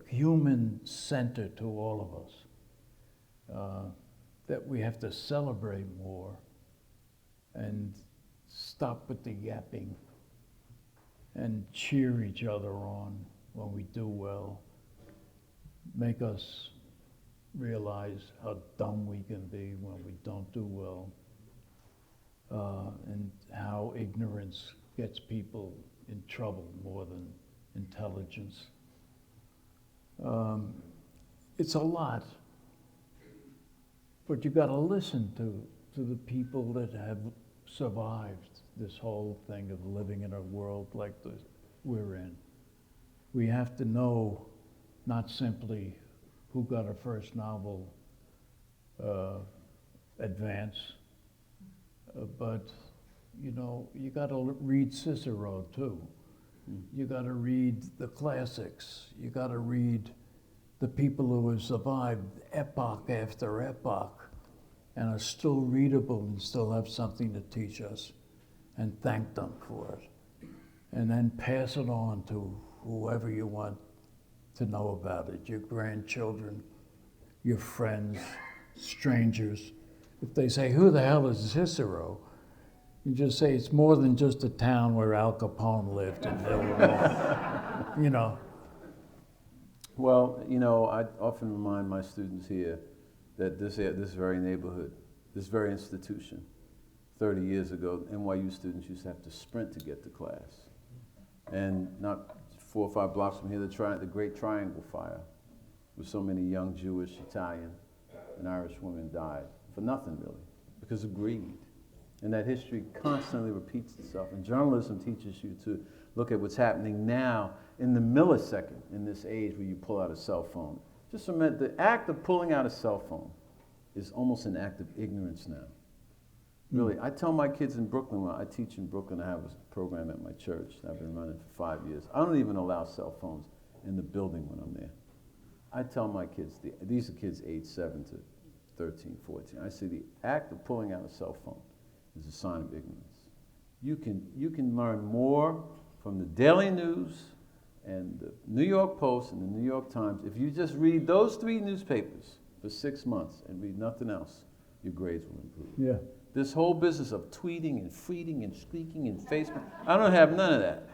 C: human center to all of us that we have to celebrate more and stop with the yapping and cheer each other on when we do well. Make us realize how dumb we can be when we don't do well, and how ignorance gets people in trouble more than intelligence. It's a lot, but you got to listen to the people that have survived this whole thing of living in a world like we're in. We have to know not simply who got a first novel advance, but you know, you got to read Cicero too. You got to read the classics. You got to read the people who have survived epoch after epoch and are still readable and still have something to teach us, and thank them for it. And then pass it on to whoever you want to know about it, your grandchildren, your friends, strangers. If they say, who the hell is Cicero? You just say, it's more than just a town where Al Capone lived in Illinois, you know.
B: Well, you know, I often remind my students here that this very neighborhood, this very institution, 30 years ago, NYU students used to have to sprint to get to class. And not 4 or 5 blocks from here, the Great Triangle Fire, where so many young Jewish, Italian, and Irish women died for nothing really, because of greed. And that history constantly repeats itself. And journalism teaches you to look at what's happening now in the millisecond in this age where you pull out a cell phone. Just remember, the act of pulling out a cell phone is almost an act of ignorance now. Really, I tell my kids in Brooklyn, when I teach in Brooklyn, I have a program at my church that I've been running for 5 years. I don't even allow cell phones in the building when I'm there. I tell my kids, these are kids age 7 to 13, 14. I say the act of pulling out a cell phone is a sign of ignorance. You can learn more from the Daily News and the New York Post and the New York Times. If you just read those 3 newspapers for 6 months and read nothing else, your grades will improve.
C: Yeah.
B: This whole business of tweeting and tweeting and squeaking and Facebook, I don't have none of that.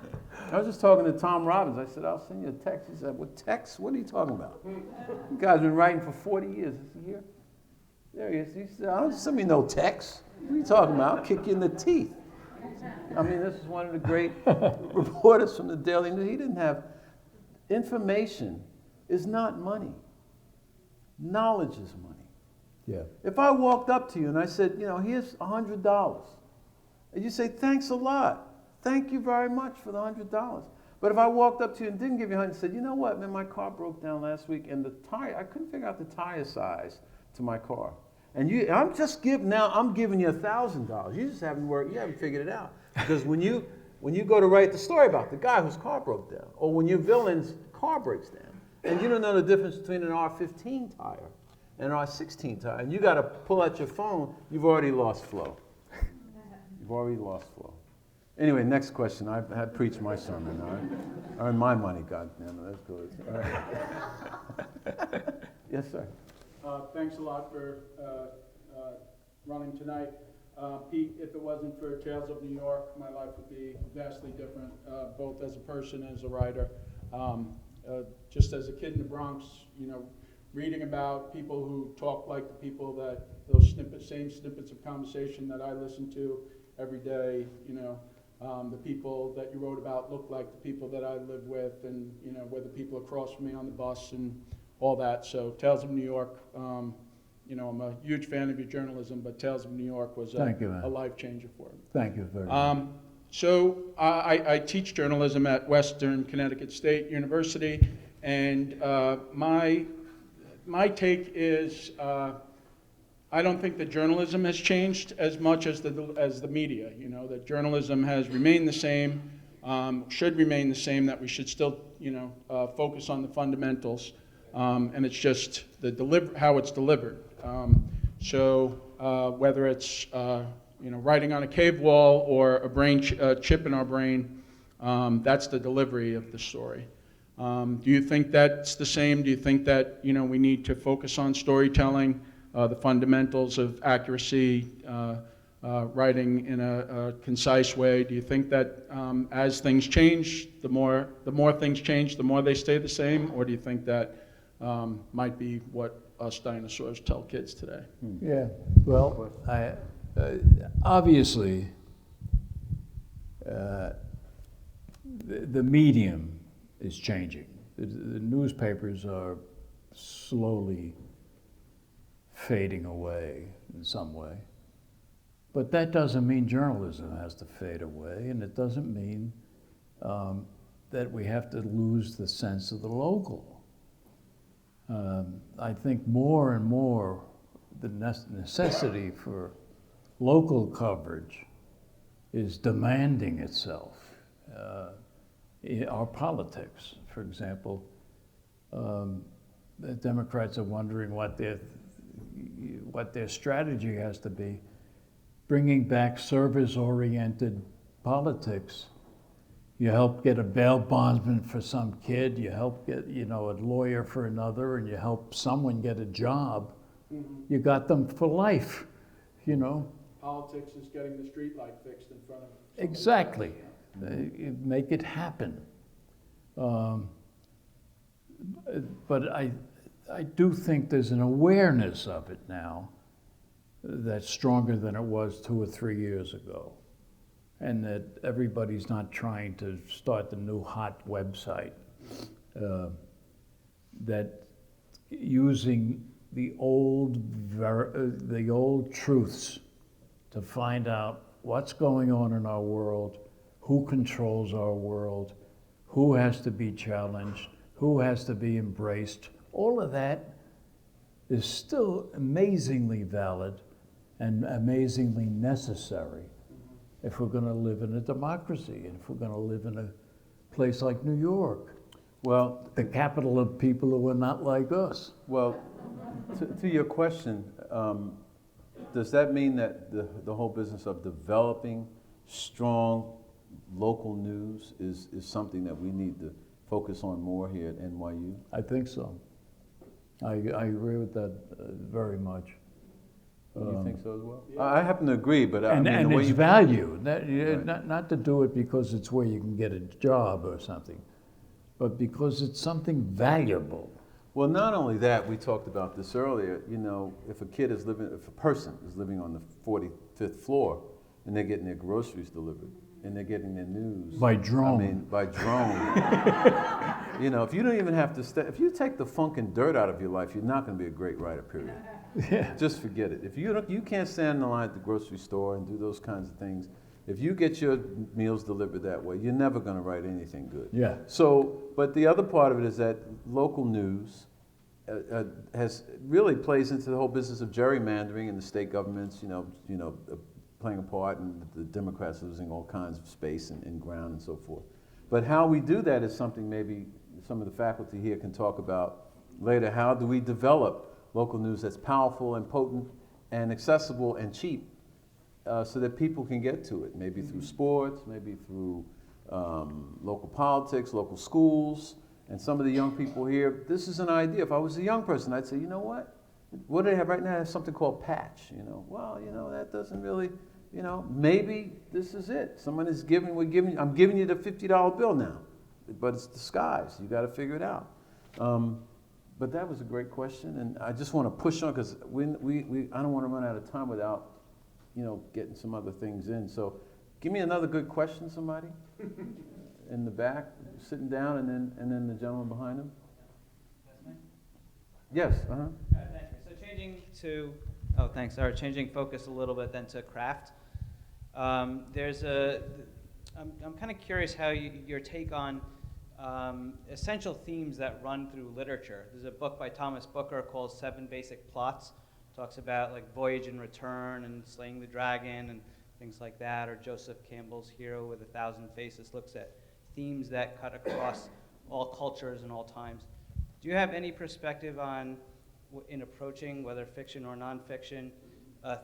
B: I was just talking to Tom Robbins. I said, I'll send you a text. He said, what text? What are you talking about? You guy's been writing for 40 years. Is he here? There he is. He said, I don't send me no text. What are you talking about? I'll kick you in the teeth. I mean, this is one of the great reporters from the Daily News. He didn't have, information is not money. Knowledge is money.
C: Yeah.
B: If I walked up to you and I said, you know, here's $100, and you say, thanks a lot. Thank you very much for the $100. But if I walked up to you and didn't give you $100 and said, you know what, man, my car broke down last week and the tire, I couldn't figure out the tire size to my car. And I'm giving you $1,000. You just haven't figured it out. Because when you go to write the story about the guy whose car broke down, or when your villain's car breaks down, and you don't know the difference between an R15 tire and an R16 tire, and you got to pull out your phone, you've already lost flow. You've already lost flow. Anyway, next question. I had preached my sermon. I earned my money, God damn it. That's good. All right. Yes, sir.
E: Thanks a lot for running tonight. Pete, if it wasn't for Tales of New York, my life would be vastly different, both as a person and as a writer. Just as a kid in the Bronx, you know, reading about people who talk like the people that, those same snippets of conversation that I listen to every day, you know, The people that you wrote about look like the people that I live with, and were the people across from me on the bus and all that. So Tales of New York, I'm a huge fan of your journalism, but Tales of New York was
C: Thank you, man.
E: a life changer for me.
C: Thank you very much.
E: So I teach journalism at Western Connecticut State University, and my take is I don't think that journalism has changed as much as the media. That journalism has remained the same, should remain the same. That we should still focus on the fundamentals, and it's just how it's delivered. So whether it's writing on a cave wall or a brain chip in our brain, that's the delivery of the story. Do you think that's the same? Do you think that we need to focus on storytelling, the fundamentals of accuracy, writing in a concise way? Do you think that as things change, the more things change, the more they stay the same, or do you think that might be what us dinosaurs tell kids today?
C: Yeah, well, obviously, the medium is changing. The newspapers are slowly fading away in some way. But that doesn't mean journalism has to fade away, and it doesn't mean that we have to lose the sense of the local. I think more and more the necessity for local coverage is demanding itself. Our politics, for example, the Democrats are wondering what their strategy has to be. Bringing back service-oriented politics. You help get a bail bondsman for some kid, you help get a lawyer for another, and you help someone get a job.
E: Mm-hmm.
C: You got them for life,
E: Politics is getting the street light fixed in front of somebody.
C: Exactly. Make it happen. But I do think there's an awareness of it now that's stronger than it was 2 or 3 years ago. And that everybody's not trying to start the new hot website. That using the old truths to find out what's going on in our world, who controls our world, who has to be challenged, who has to be embraced. All of that is still amazingly valid and amazingly necessary if we're going to live in a democracy and if we're going to live in a place like New York,
B: Well,
C: the capital of people who are not like us.
B: well, to your question, does that mean that the whole business of developing strong local news is something that we need to focus on more here at NYU?
C: I think so. I agree with that very much.
B: You think so as well? I happen to agree, but I mean,
C: And
B: the way
C: it's
B: you
C: value,
B: Right.
C: not to do it because it's where you can get a job or something, but because it's something valuable.
B: Well, not only that, we talked about this earlier, if a person is living on the 45th floor and they're getting their groceries delivered and they're getting their news.
C: By drone.
B: I mean, by drone. If you don't even have to if you take the funk and dirt out of your life, you're not going to be a great writer, period.
C: Yeah.
B: Just forget it. If you can't stand in the line at the grocery store and do those kinds of things, if you get your meals delivered that way, you're never going to write anything good.
C: Yeah.
B: So, but the other part of it is that local news really plays into the whole business of gerrymandering and the state governments, playing a part, and the Democrats losing all kinds of space and ground and so forth. But how we do that is something maybe some of the faculty here can talk about later. How do we develop local news that's powerful and potent and accessible and cheap so that people can get to it, maybe through sports, maybe through local politics, local schools, and some of the young people here. This is an idea. If I was a young person, I'd say, you know what do they have right now? They have something called patch. That doesn't really, maybe this is it. Someone is I'm giving you the $50 bill now, but it's disguised. You got to figure it out. But that was a great question, and I just want to push on because I don't want to run out of time without, getting some other things in. So Give me another good question, somebody. In the back, sitting down, and then the gentleman behind him. Yes.
F: Thanks. So changing focus a little bit then to craft. I'm kind of curious how your take on essential themes that run through literature. There's a book by Thomas Booker called 7 Basic Plots. Talks about like Voyage and Return and Slaying the Dragon and things like that. Or Joseph Campbell's Hero with 1,000 Faces looks at themes that cut across all cultures and all times. Do you have any perspective on, in approaching whether fiction or nonfiction,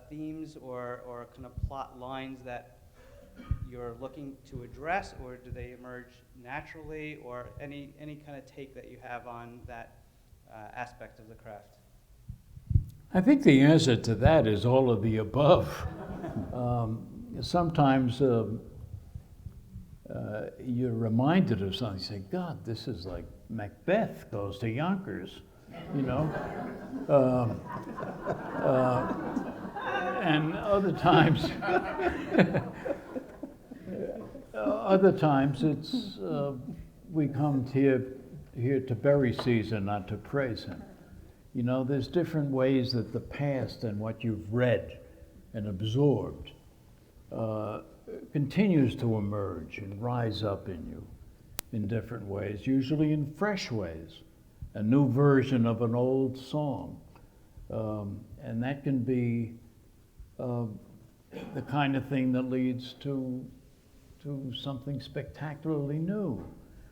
F: themes or kind of plot lines that you're looking to address, or do they emerge naturally, or any kind of take that you have on that aspect of the craft?
C: I think the answer to that is all of the above. Sometimes you're reminded of something. You say, God, this is like Macbeth goes to Yonkers, you know? And other times, it's we come here to bury Caesar, not to praise him. You know, there's different ways that the past and what you've read and absorbed continues to emerge and rise up in you in different ways, usually in fresh ways, a new version of an old song. And that can be the kind of thing that leads to something spectacularly new.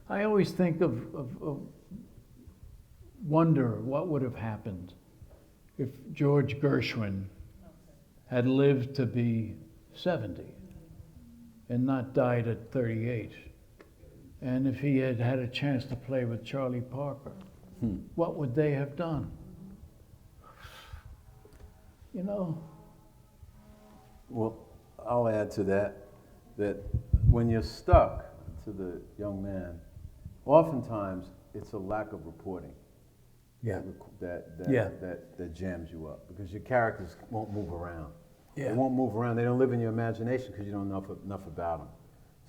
C: I always think of wonder what would have happened if George Gershwin had lived to be 70 and not died at 38. And if he had had a chance to play with Charlie Parker, what would they have done? You know?
B: Well, I'll add to that when you're stuck, to the young man, oftentimes it's a lack of reporting.
C: Yeah.
B: That jams you up, because your characters won't move around.
C: Yeah.
B: They won't move around. They don't live in your imagination because you don't know enough about them.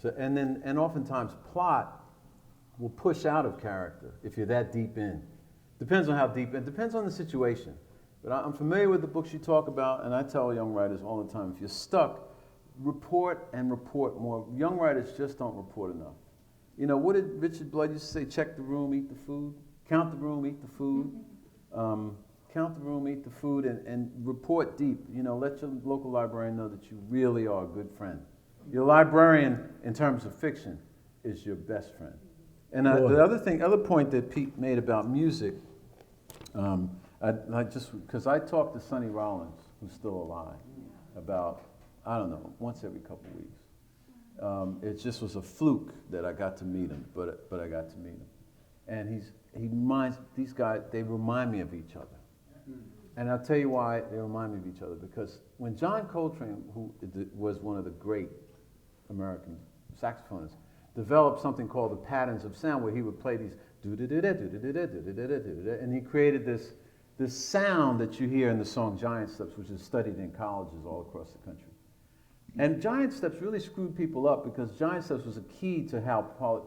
B: So and oftentimes plot will push out of character if you're that deep in. Depends on how deep. It depends on the situation. But I'm familiar with the books you talk about, and I tell young writers all the time: if you're stuck, report and report more. Young writers just don't report enough. You know, what did Richard Blood used to say? Check the room, eat the food. Count the room, eat the food. Count the room, eat the food, and report deep. You know, let your local librarian know that you really are a good friend. Your librarian, in terms of fiction, is your best friend. And the other point that Pete made about music, because I talked to Sonny Rollins, who's still alive, about, I don't know, once every couple of weeks. It just was a fluke that I got to meet him, but I got to meet him. And these guys, they remind me of each other. And I'll tell you why they remind me of each other, because when John Coltrane, who was one of the great American saxophonists, developed something called the patterns of sound, where he would play these and he created this sound that you hear in the song Giant Steps, which is studied in colleges all across the country. And Giant Steps really screwed people up, because Giant Steps was a key to how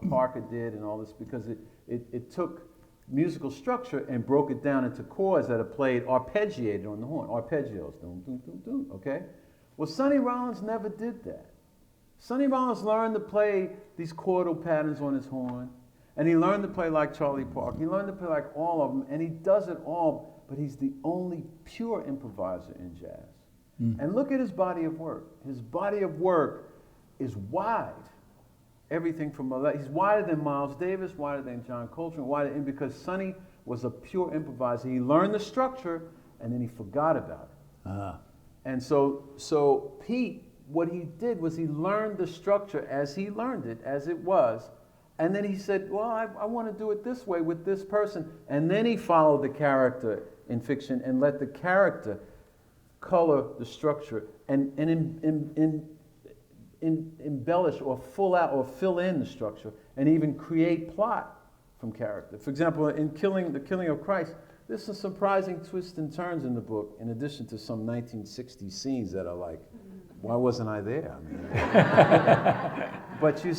B: Parker did and all this, because it took musical structure and broke it down into chords that are played arpeggiated on the horn, arpeggios, dum, dum, dum, dum, okay? Well, Sonny Rollins never did that. Sonny Rollins learned to play these chordal patterns on his horn, and he learned to play like Charlie Parker. He learned to play like all of them, and he does it all, but he's the only pure improviser in jazz. And look at his body of work. His body of work is wide. Everything from, he's wider than Miles Davis, wider than John Coltrane, because Sonny was a pure improviser. He learned the structure, and then he forgot about it. And so Pete, what he did was he learned the structure as he learned it, as it was, and then he said, well, I want to do it this way with this person. And then he followed the character in fiction and let the character color the structure and embellish or fill in the structure, and even create plot from character. For example, in The Killing of Christ, there's some surprising twists and turns in the book, in addition to some 1960s scenes that are like, why wasn't I there? I mean, but you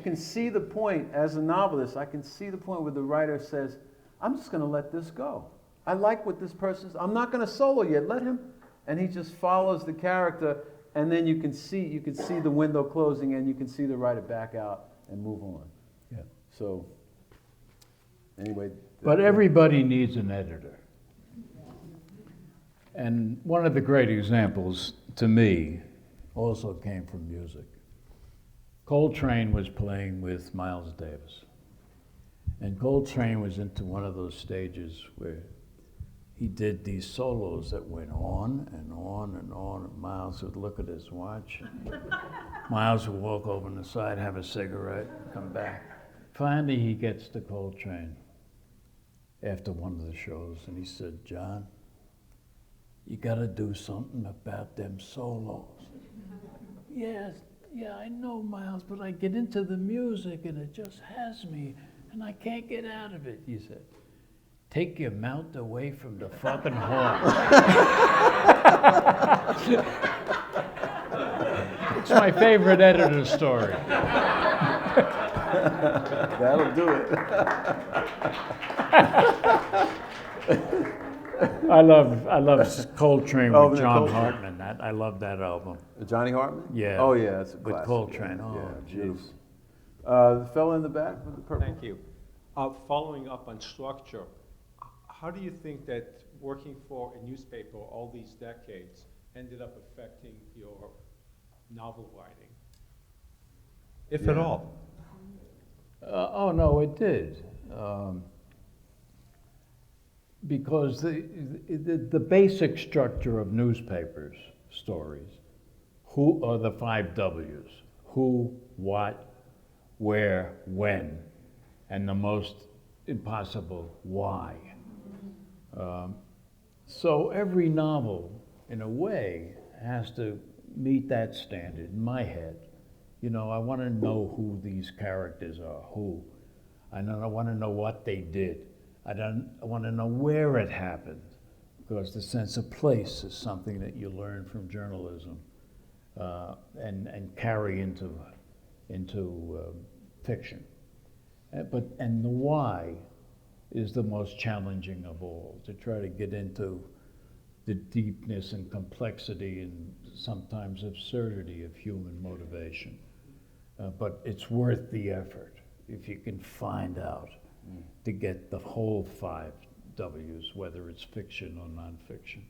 B: can see the point, as a novelist, I can see the point where the writer says, I'm just going to let this go. I like what this person's, I'm not going to solo yet, let him. And he just follows the character, and then you can see the window closing, and you can see the writer back out and move on.
C: Yeah.
B: So, anyway.
C: But everybody needs an editor. And one of the great examples, to me, also came from music. Coltrane was playing with Miles Davis. And Coltrane was into one of those stages where he did these solos that went on and on and on, and Miles would look at his watch. Miles would walk over on the side, have a cigarette, come back. Finally, he gets to Coltrane after one of the shows, and he said, John, you gotta do something about them solos. Yeah, I know, Miles, but I get into the music and it just has me, and I can't get out of it, he said. Take your mouth away from the fucking horn. It's my favorite editor story.
B: That'll do it.
C: I love Coltrane
B: Oh,
C: with
B: the
C: John
B: Coltrane.
C: Hartman. I love that album.
B: Johnny Hartman?
C: Yeah.
B: Oh, yeah, that's a
C: With
B: classic.
C: Coltrane.
B: Yeah,
C: Oh,
B: yeah,
C: jeez.
B: beautiful. The fellow in the back with the purple?
G: Thank you. Following up on structure, how do you think that working for a newspaper all these decades ended up affecting your novel writing, if at
B: Yeah.
G: all?
C: Oh, no, it did. Because the basic structure of newspapers stories, who are the 5 W's? Who, what, where, when, and the most impossible why. So every novel, in a way, has to meet that standard in my head. You know, I want to know who these characters are, who. I want to know what they did. I want to know where it happened, because the sense of place is something that you learn from journalism and carry into fiction. And the why is the most challenging of all, to try to get into the deepness and complexity and sometimes absurdity of human motivation. But it's worth the effort if you can find out to get the whole 5 W's, whether it's fiction or nonfiction.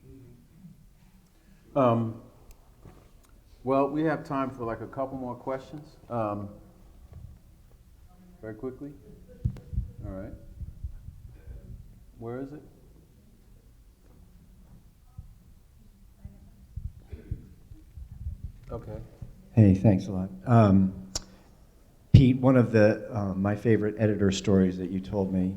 B: Well, we have time for like a couple more questions. Very quickly. All right. Where is it? Okay.
H: Hey, thanks a lot. Pete, one of the my favorite editor stories that you told me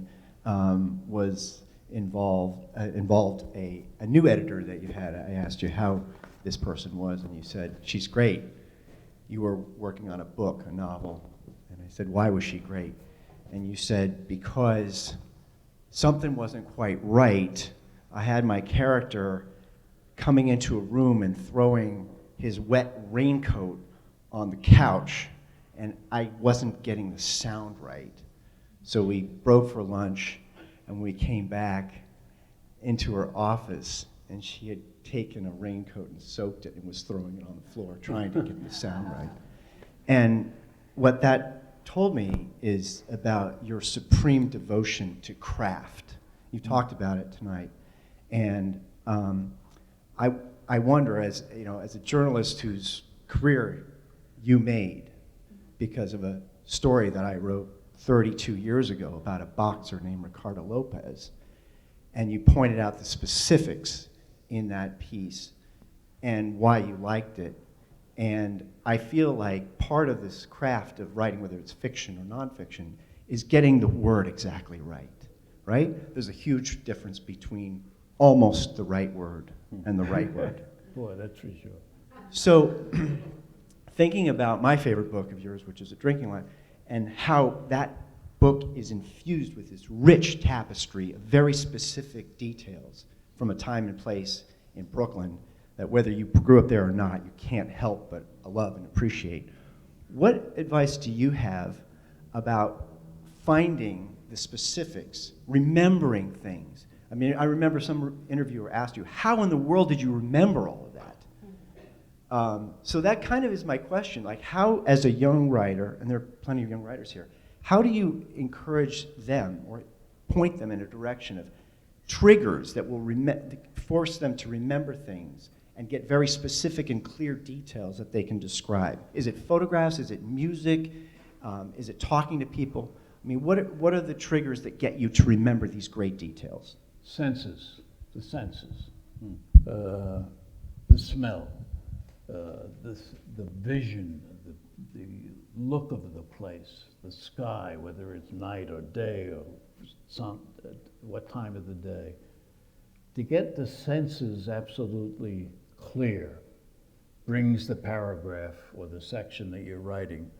H: was involved a new editor that you had. I asked you how this person was, and you said, she's great. You were working on a book, a novel, and I said, why was she great? And you said, because something wasn't quite right. I had my character coming into a room and throwing his wet raincoat on the couch, and I wasn't getting the sound right. So we broke for lunch, and we came back into her office, and she had taken a raincoat and soaked it and was throwing it on the floor, trying to get the sound right. And what that told me is about your supreme devotion to craft. You talked about it tonight, and I wonder, as a journalist whose career you made because of a story that I wrote 32 years ago about a boxer named Ricardo Lopez, and you pointed out the specifics in that piece and why you liked it. And I feel like part of this craft of writing, whether it's fiction or nonfiction, is getting the word exactly right, right? There's a huge difference between almost the right word and the right word.
C: Boy, that's for sure.
H: So thinking about my favorite book of yours, which is A Drinking Life, and how that book is infused with this rich tapestry of very specific details from a time and place in Brooklyn that whether you grew up there or not, you can't help but love and appreciate. What advice do you have about finding the specifics, remembering things? I mean, I remember some interviewer asked you, how in the world did you remember all of that? So that kind of is my question. Like, how, as a young writer, and there are plenty of young writers here, how do you encourage them or point them in a direction of triggers that will force them to remember things and get very specific and clear details that they can describe? Is it photographs? Is it music? Is it talking to people? I mean, what are the triggers that get you to remember these great details?
C: Senses, the senses, the smell, the vision, the look of the place, the sky, whether it's night or day or what time of the day. To get the senses absolutely clear brings the paragraph or the section that you're writing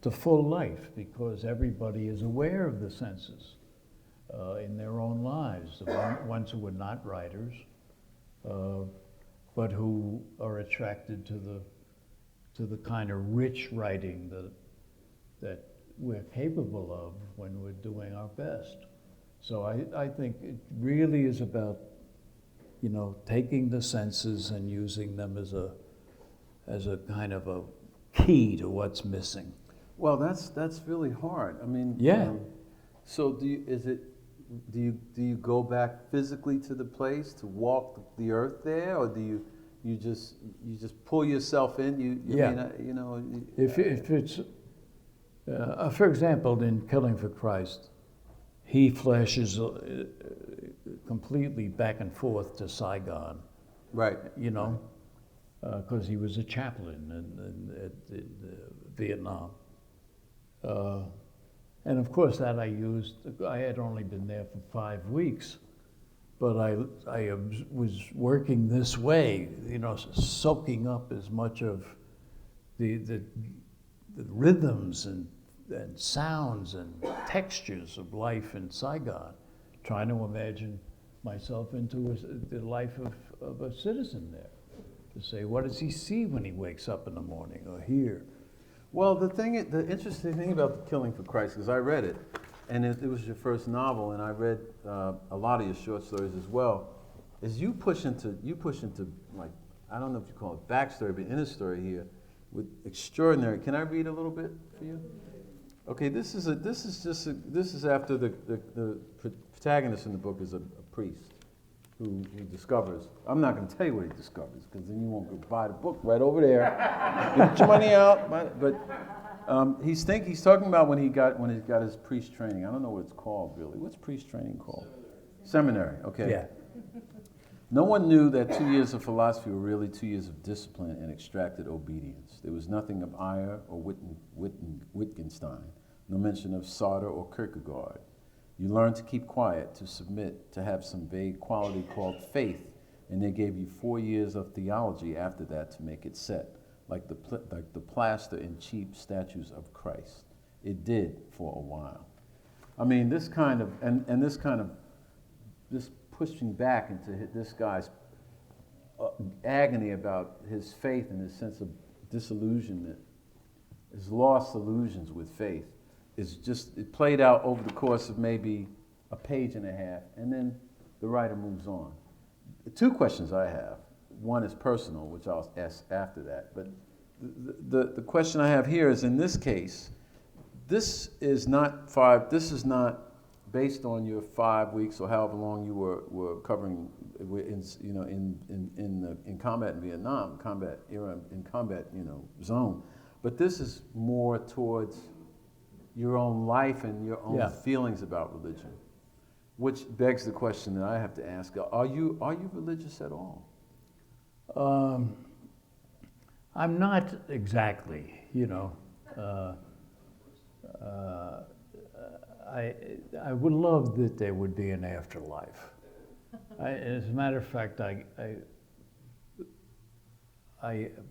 C: to full life, because everybody is aware of the senses in their own lives, the ones who are not writers, but who are attracted to the kind of rich writing that we're capable of when we're doing our best. So I think it really is about, taking the senses and using them as a kind of a key to what's missing.
B: Well, that's really hard. I mean,
C: Yeah.
B: So do you go back physically to the place to walk the earth there, or do you just pull yourself in?
C: Yeah. If it's for example, in Killing for Christ, he flashes completely back and forth to Saigon.
B: Right.
C: Because he was a chaplain in Vietnam. And of course that I had only been there for 5 weeks, but I was working this way, soaking up as much of the rhythms and sounds and textures of life in Saigon, trying to imagine myself into the life of a citizen there, to say, what does he see when he wakes up in the morning or hear?
B: Well, the interesting thing about The Killing for Christ, because I read it, and it was your first novel, and I read a lot of your short stories as well, is you push into like, I don't know if you call it backstory, but inner story here, with extraordinary. Can I read a little bit for you? Okay, this is after the protagonist in the book is a priest who discovers. I'm not going to tell you what he discovers, because then you won't go buy the book right over there. Get your money out. But he's talking about when he got his priest training. I don't know what it's called really. What's priest training called? Seminary. Okay.
C: Yeah.
B: No one knew that 2 years of philosophy were really 2 years of discipline and extracted obedience. There was nothing of Ayer or Wittgenstein, no mention of Sartre or Kierkegaard. You learned to keep quiet, to submit, to have some vague quality called faith, and they gave you 4 years of theology after that to make it set, like the plaster in cheap statues of Christ. It did for a while. I mean, this pushing back into this guy's agony about his faith and his sense of disillusionment, his lost illusions with faith, it played out over the course of maybe a page and a half, and then the writer moves on. The 2 questions I have, one is personal, which I'll ask after that, but the question I have here is, in this case, this is not based on your 5 weeks or however long you were covering in combat in Vietnam, combat era, in combat zone, but this is more towards your own life and your own feelings about religion, which begs the question that I have to ask: Are you religious at all?
C: I'm not exactly, I would love that there would be an afterlife. As a matter of fact, I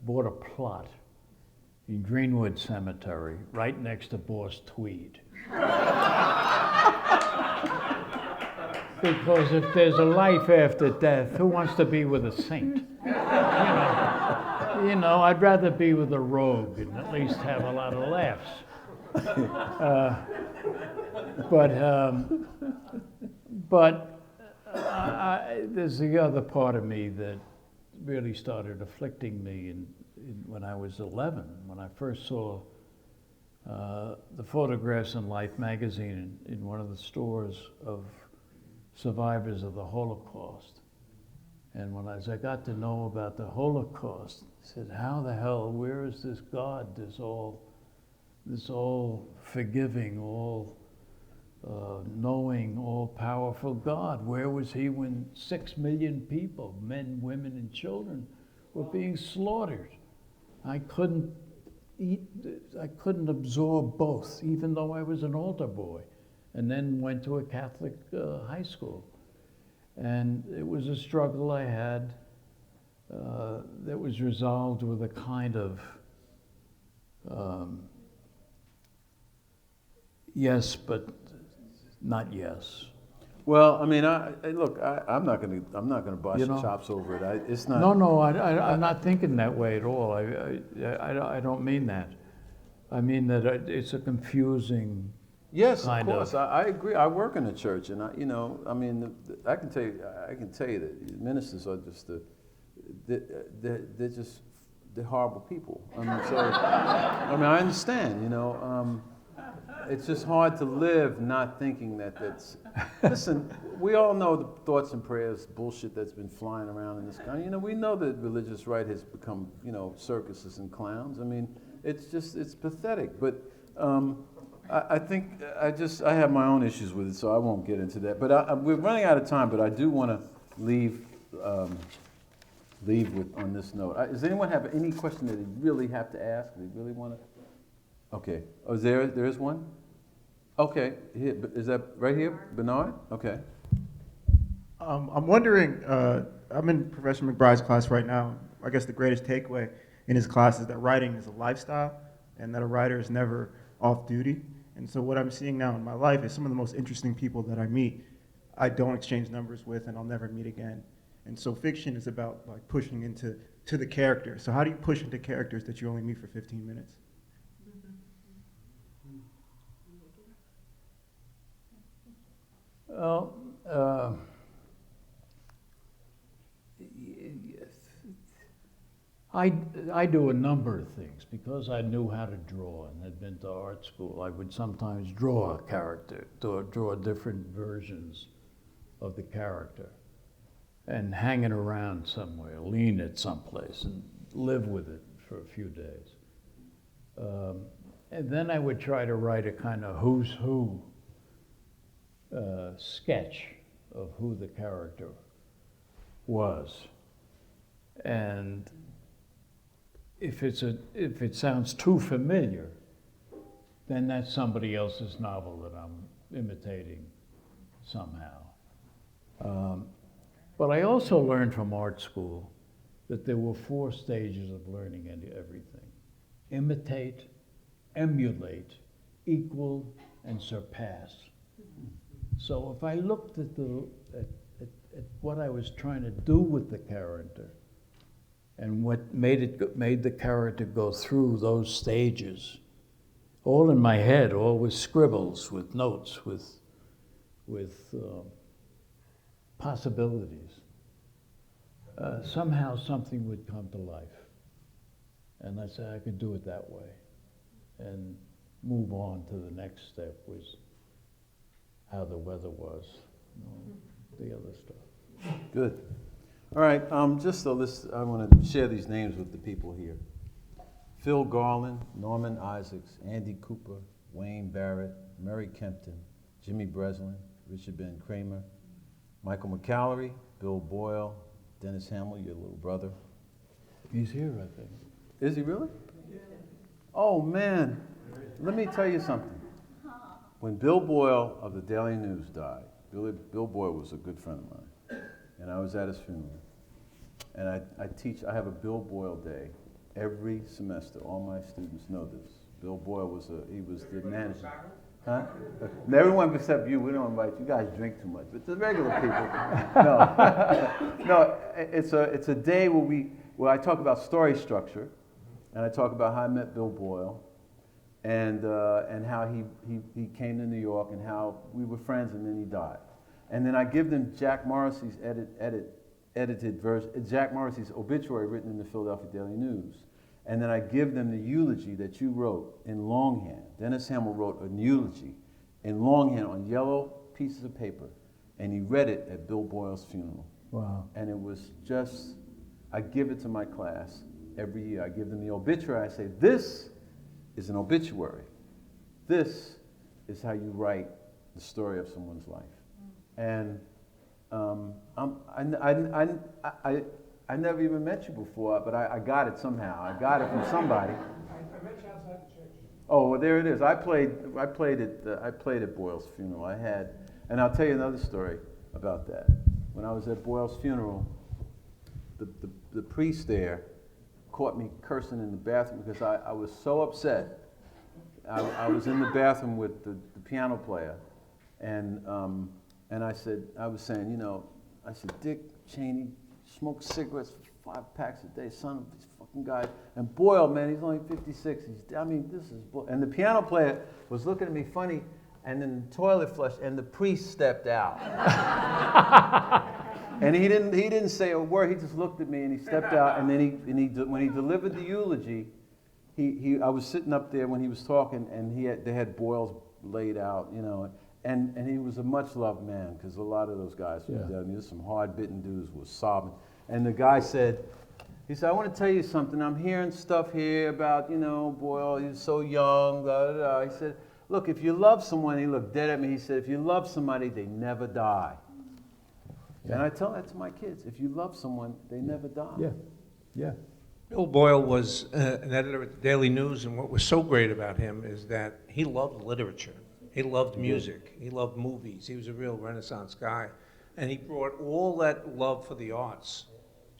C: bought a plot in Greenwood Cemetery, right next to Boss Tweed. Because if there's a life after death, who wants to be with a saint? I'd rather be with a rogue and at least have a lot of laughs. But there's the other part of me that really started afflicting me when I was 11, when I first saw the photographs in Life magazine in one of the stores of survivors of the Holocaust. And as I got to know about the Holocaust, I said, how the hell, where is this God, this all forgiving, all knowing, all powerful God? Where was he when 6 million people, men, women, and children, were being slaughtered? I couldn't absorb both, even though I was an altar boy, and then went to a Catholic high school. And it was a struggle I had that was resolved with a kind of yes, but not yes.
B: Well, I mean, look, I'm not gonna bust your chops over it. It's not.
C: No, I'm not thinking that way at all. I don't mean that. I mean that it's a confusing.
B: Yes, of course. I agree. I work in the church, and I mean, I can tell you that ministers are just they're horrible people. I mean, so I understand. It's just hard to live not thinking that's. Listen, we all know the thoughts and prayers bullshit that's been flying around in this country. We know that religious right has become circuses and clowns. I mean, it's pathetic, but. I think I have my own issues with it, so I won't get into that. But we're running out of time, but I do want to leave with on this note. Does anyone have any question that they really have to ask? They really want to? Okay. Oh, there is one? Okay. Here, is that right here? Bernard? Okay.
I: I'm wondering, I'm in Professor McBride's class right now. I guess the greatest takeaway in his class is that writing is a lifestyle and that a writer is never off duty. And so what I'm seeing now in my life is some of the most interesting people that I meet, I don't exchange numbers with and I'll never meet again. And so fiction is about like pushing into the character. So how do you push into characters that you only meet for 15 minutes?
C: Well, I do a number of things because I knew how to draw and had been to art school. I would sometimes draw a character, draw different versions of the character and hang it around somewhere, lean it someplace and live with it for a few days. And then I would try to write a kind of who's who sketch of who the character was. And if it sounds too familiar, then that's somebody else's novel that I'm imitating somehow. But I also learned from art school that there were 4 stages of learning everything: imitate, emulate, equal, and surpass. So if I looked at what I was trying to do with the character, and what made the character go through those stages, all in my head, all with scribbles, with notes, with possibilities, somehow something would come to life. And I said I could do it that way and move on to the next step, was how the weather was, the other stuff.
B: Good. All right, just so I want to share these names with the people here. Phil Garland, Norman Isaacs, Andy Cooper, Wayne Barrett, Murray Kempton, Jimmy Breslin, Richard Ben Kramer, Michael McCallery, Bill Boyle, Dennis Hamill, your little brother.
C: He's here, I think.
B: Is he really? Yeah. Oh, man. Let me tell you something. When Bill Boyle of the Daily News died, Bill Boyle was a good friend of mine, and I was at his funeral. And I have a Bill Boyle Day every semester. All my students know this. Bill Boyle he was the manager. Huh? Everyone except you, we don't invite you. You guys drink too much, but the regular people. No, no. It's a day where Well, I talk about story structure, and I talk about how I met Bill Boyle, and how he came to New York, and how we were friends, and then he died. And then I give them Jack Morrissey's edited version, Jack Morrissey's obituary written in the Philadelphia Daily News. And then I give them the eulogy that you wrote in longhand. Dennis Hamill wrote a eulogy in longhand on yellow pieces of paper, and he read it at Bill Boyle's funeral.
C: Wow.
B: And it was just, I give it to my class every year. I give them the obituary. I say, this is an obituary. This is how you write the story of someone's life. And I never even met you before, but I got it somehow. I got it from somebody.
G: I met you outside the church.
B: Oh, well, there it is. I played at Boyle's funeral. And I'll tell you another story about that. When I was at Boyle's funeral, the priest there caught me cursing in the bathroom because I was so upset. I was in the bathroom with the piano player, and I was saying, I said, Dick Cheney smokes cigarettes for 5 packs a day, son of this fucking guy. And Boyle, man, he's only 56. This is and the piano player was looking at me funny, and then the toilet flushed, and the priest stepped out. And he didn't say a word. He just looked at me, and he stepped out. And then when he delivered the eulogy, I was sitting up there when he was talking, and they had Boyle's laid out, and he was a much loved man, because a lot of those guys, there's some hard-bitten dudes who were sobbing. And the guy said, I want to tell you something. I'm hearing stuff here about, Boyle, he's so young, blah, blah, blah. He said, look, if you love someone, he looked dead at me, he said, if you love somebody, they never die. Yeah. And I tell that to my kids, if you love someone, they never die.
C: Yeah, yeah.
J: Bill Boyle was an editor at the Daily News, and what was so great about him is that he loved literature. He loved music. He loved movies. He was a real Renaissance guy. And he brought all that love for the arts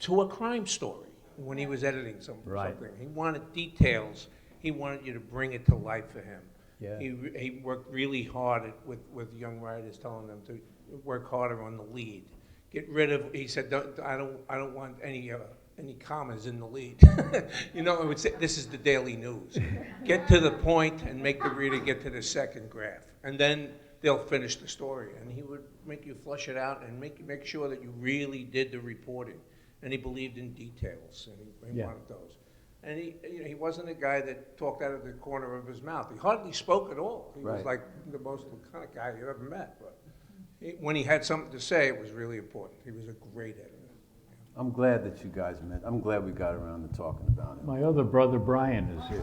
J: to a crime story when he was editing something. He wanted details. He wanted you to bring it to life for him.
C: Yeah.
J: He worked really hard with young writers, telling them to work harder on the lead. Get rid of, he said, I don't want any commas in the lead. It would say, this is the Daily News. Get to the point and make the reader get to the second graph. And then they'll finish the story. And he would make you flush it out and make sure that you really did the reporting. And he believed in details, and he wanted those. And he wasn't a guy that talked out of the corner of his mouth. He hardly spoke at all. He was like the most laconic guy you ever met. But when he had something to say, it was really important. He was a great editor.
B: I'm glad that you guys met. I'm glad we got around to talking about it.
C: My other brother Brian is here.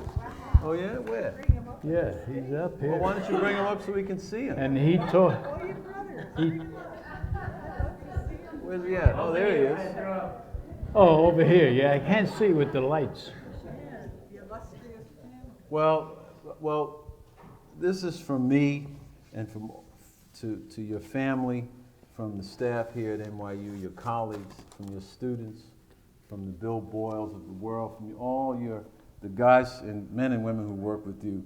B: Oh, yeah? Where?
C: Yeah, he's up here.
B: Well, why don't you bring him up so we can see him?
C: And he taught.
B: Where's he at? Oh, there he is.
C: Oh, over here. Yeah, I can't see with the lights.
B: Well, this is from me and to your family, from the staff here at NYU, your colleagues, from your students, from the Bill Boyles of the world, from the guys and men and women who work with you.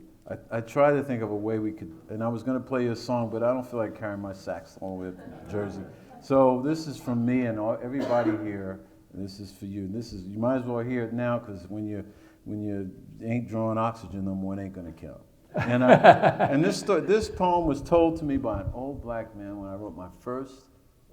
B: I tried to think of a way we could, and I was going to play you a song, but I don't feel like carrying my sax all the way up to Jersey. So this is from me and everybody here. And this is for you. You might as well hear it now, because when you ain't drawing oxygen no more, it ain't going to count. And this poem was told to me by an old black man when I wrote my first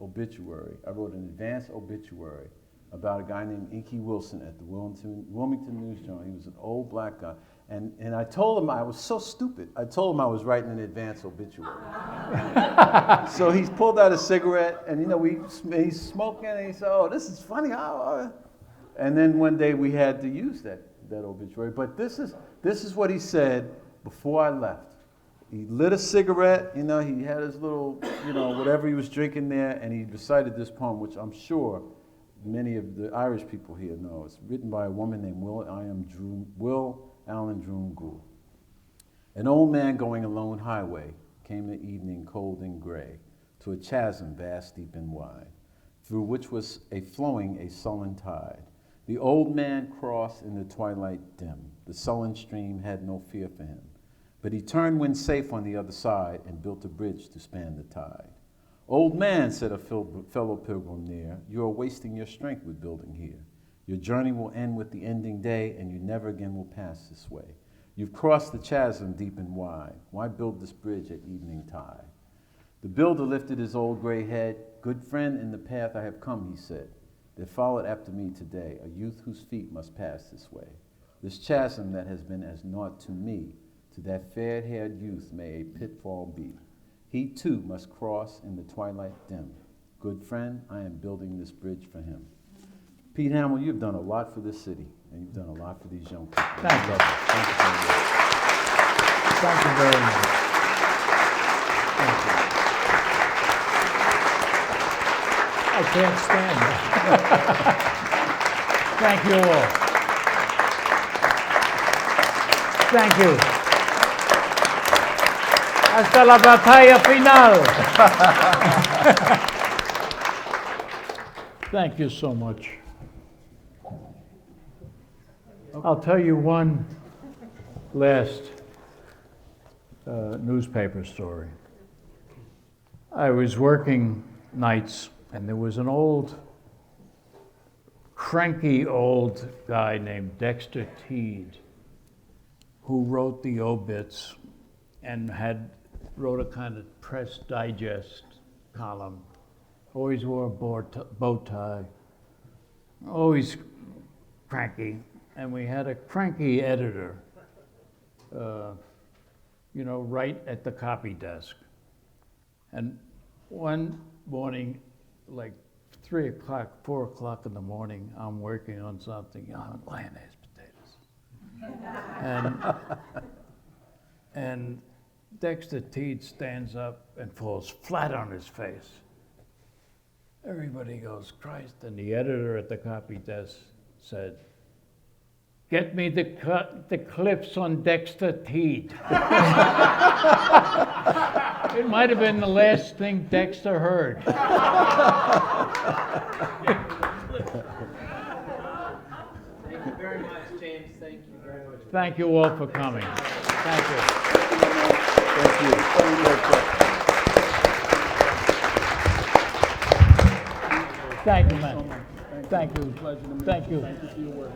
B: obituary. I wrote an advance obituary about a guy named Inky Wilson at the Wilmington News Journal. He was an old black guy. And I told him, I was so stupid, I told him I was writing an advance obituary. So he pulled out a cigarette, and he's smoking, and he said, oh, this is funny. And then one day we had to use that obituary. But this is what he said before I left. He lit a cigarette, he had his little, whatever he was drinking there, and he recited this poem, which I'm sure many of the Irish people here know. It's written by a woman named Will Allen Droom Gould. An old man going a lone highway came the evening cold and gray to a chasm vast, deep and wide, through which was flowing a sullen tide. The old man crossed in the twilight dim. The sullen stream had no fear for him. But he turned when safe on the other side and built a bridge to span the tide. Old man, said a fellow pilgrim near, you are wasting your strength with building here. Your journey will end with the ending day, and you never again will pass this way. You've crossed the chasm deep and wide. Why build this bridge at evening tide? The builder lifted his old gray head. Good friend, in the path I have come, he said. There followed after me today a youth whose feet must pass this way. This chasm that has been as naught to me, to that fair-haired youth may a pitfall be. He too must cross in the twilight dim. Good friend, I am building this bridge for him. Pete Hamill, you've done a lot for this city, and you've done a lot for these young people.
C: Thank you.
B: Thank you very much.
C: Thank you very much. Thank you. I can't stand it. Thank you all. Thank you. Hasta la batalla final. Thank you so much. I'll tell you one last newspaper story. I was working nights, and there was an cranky old guy named Dexter Teed who wrote the obits and wrote a kind of Press Digest column. Always wore a bow tie, always cranky. And we had a cranky editor, right at the copy desk. And one morning, like 3 o'clock, 4 o'clock in the morning, I'm working on something, I'm mayonnaise potatoes. And Dexter Teed stands up and falls flat on his face. Everybody goes, Christ. And the editor at the copy desk said, get me the clips on Dexter Teed. It might have been the last thing Dexter heard.
F: Thank you very much, James. Thank you very much.
C: Thank you all for coming. Thank you.
B: Thank you.
C: Thank you, man. Thank you.
E: Pleasure to meet you.
C: Thank you.
E: Thank you for your work.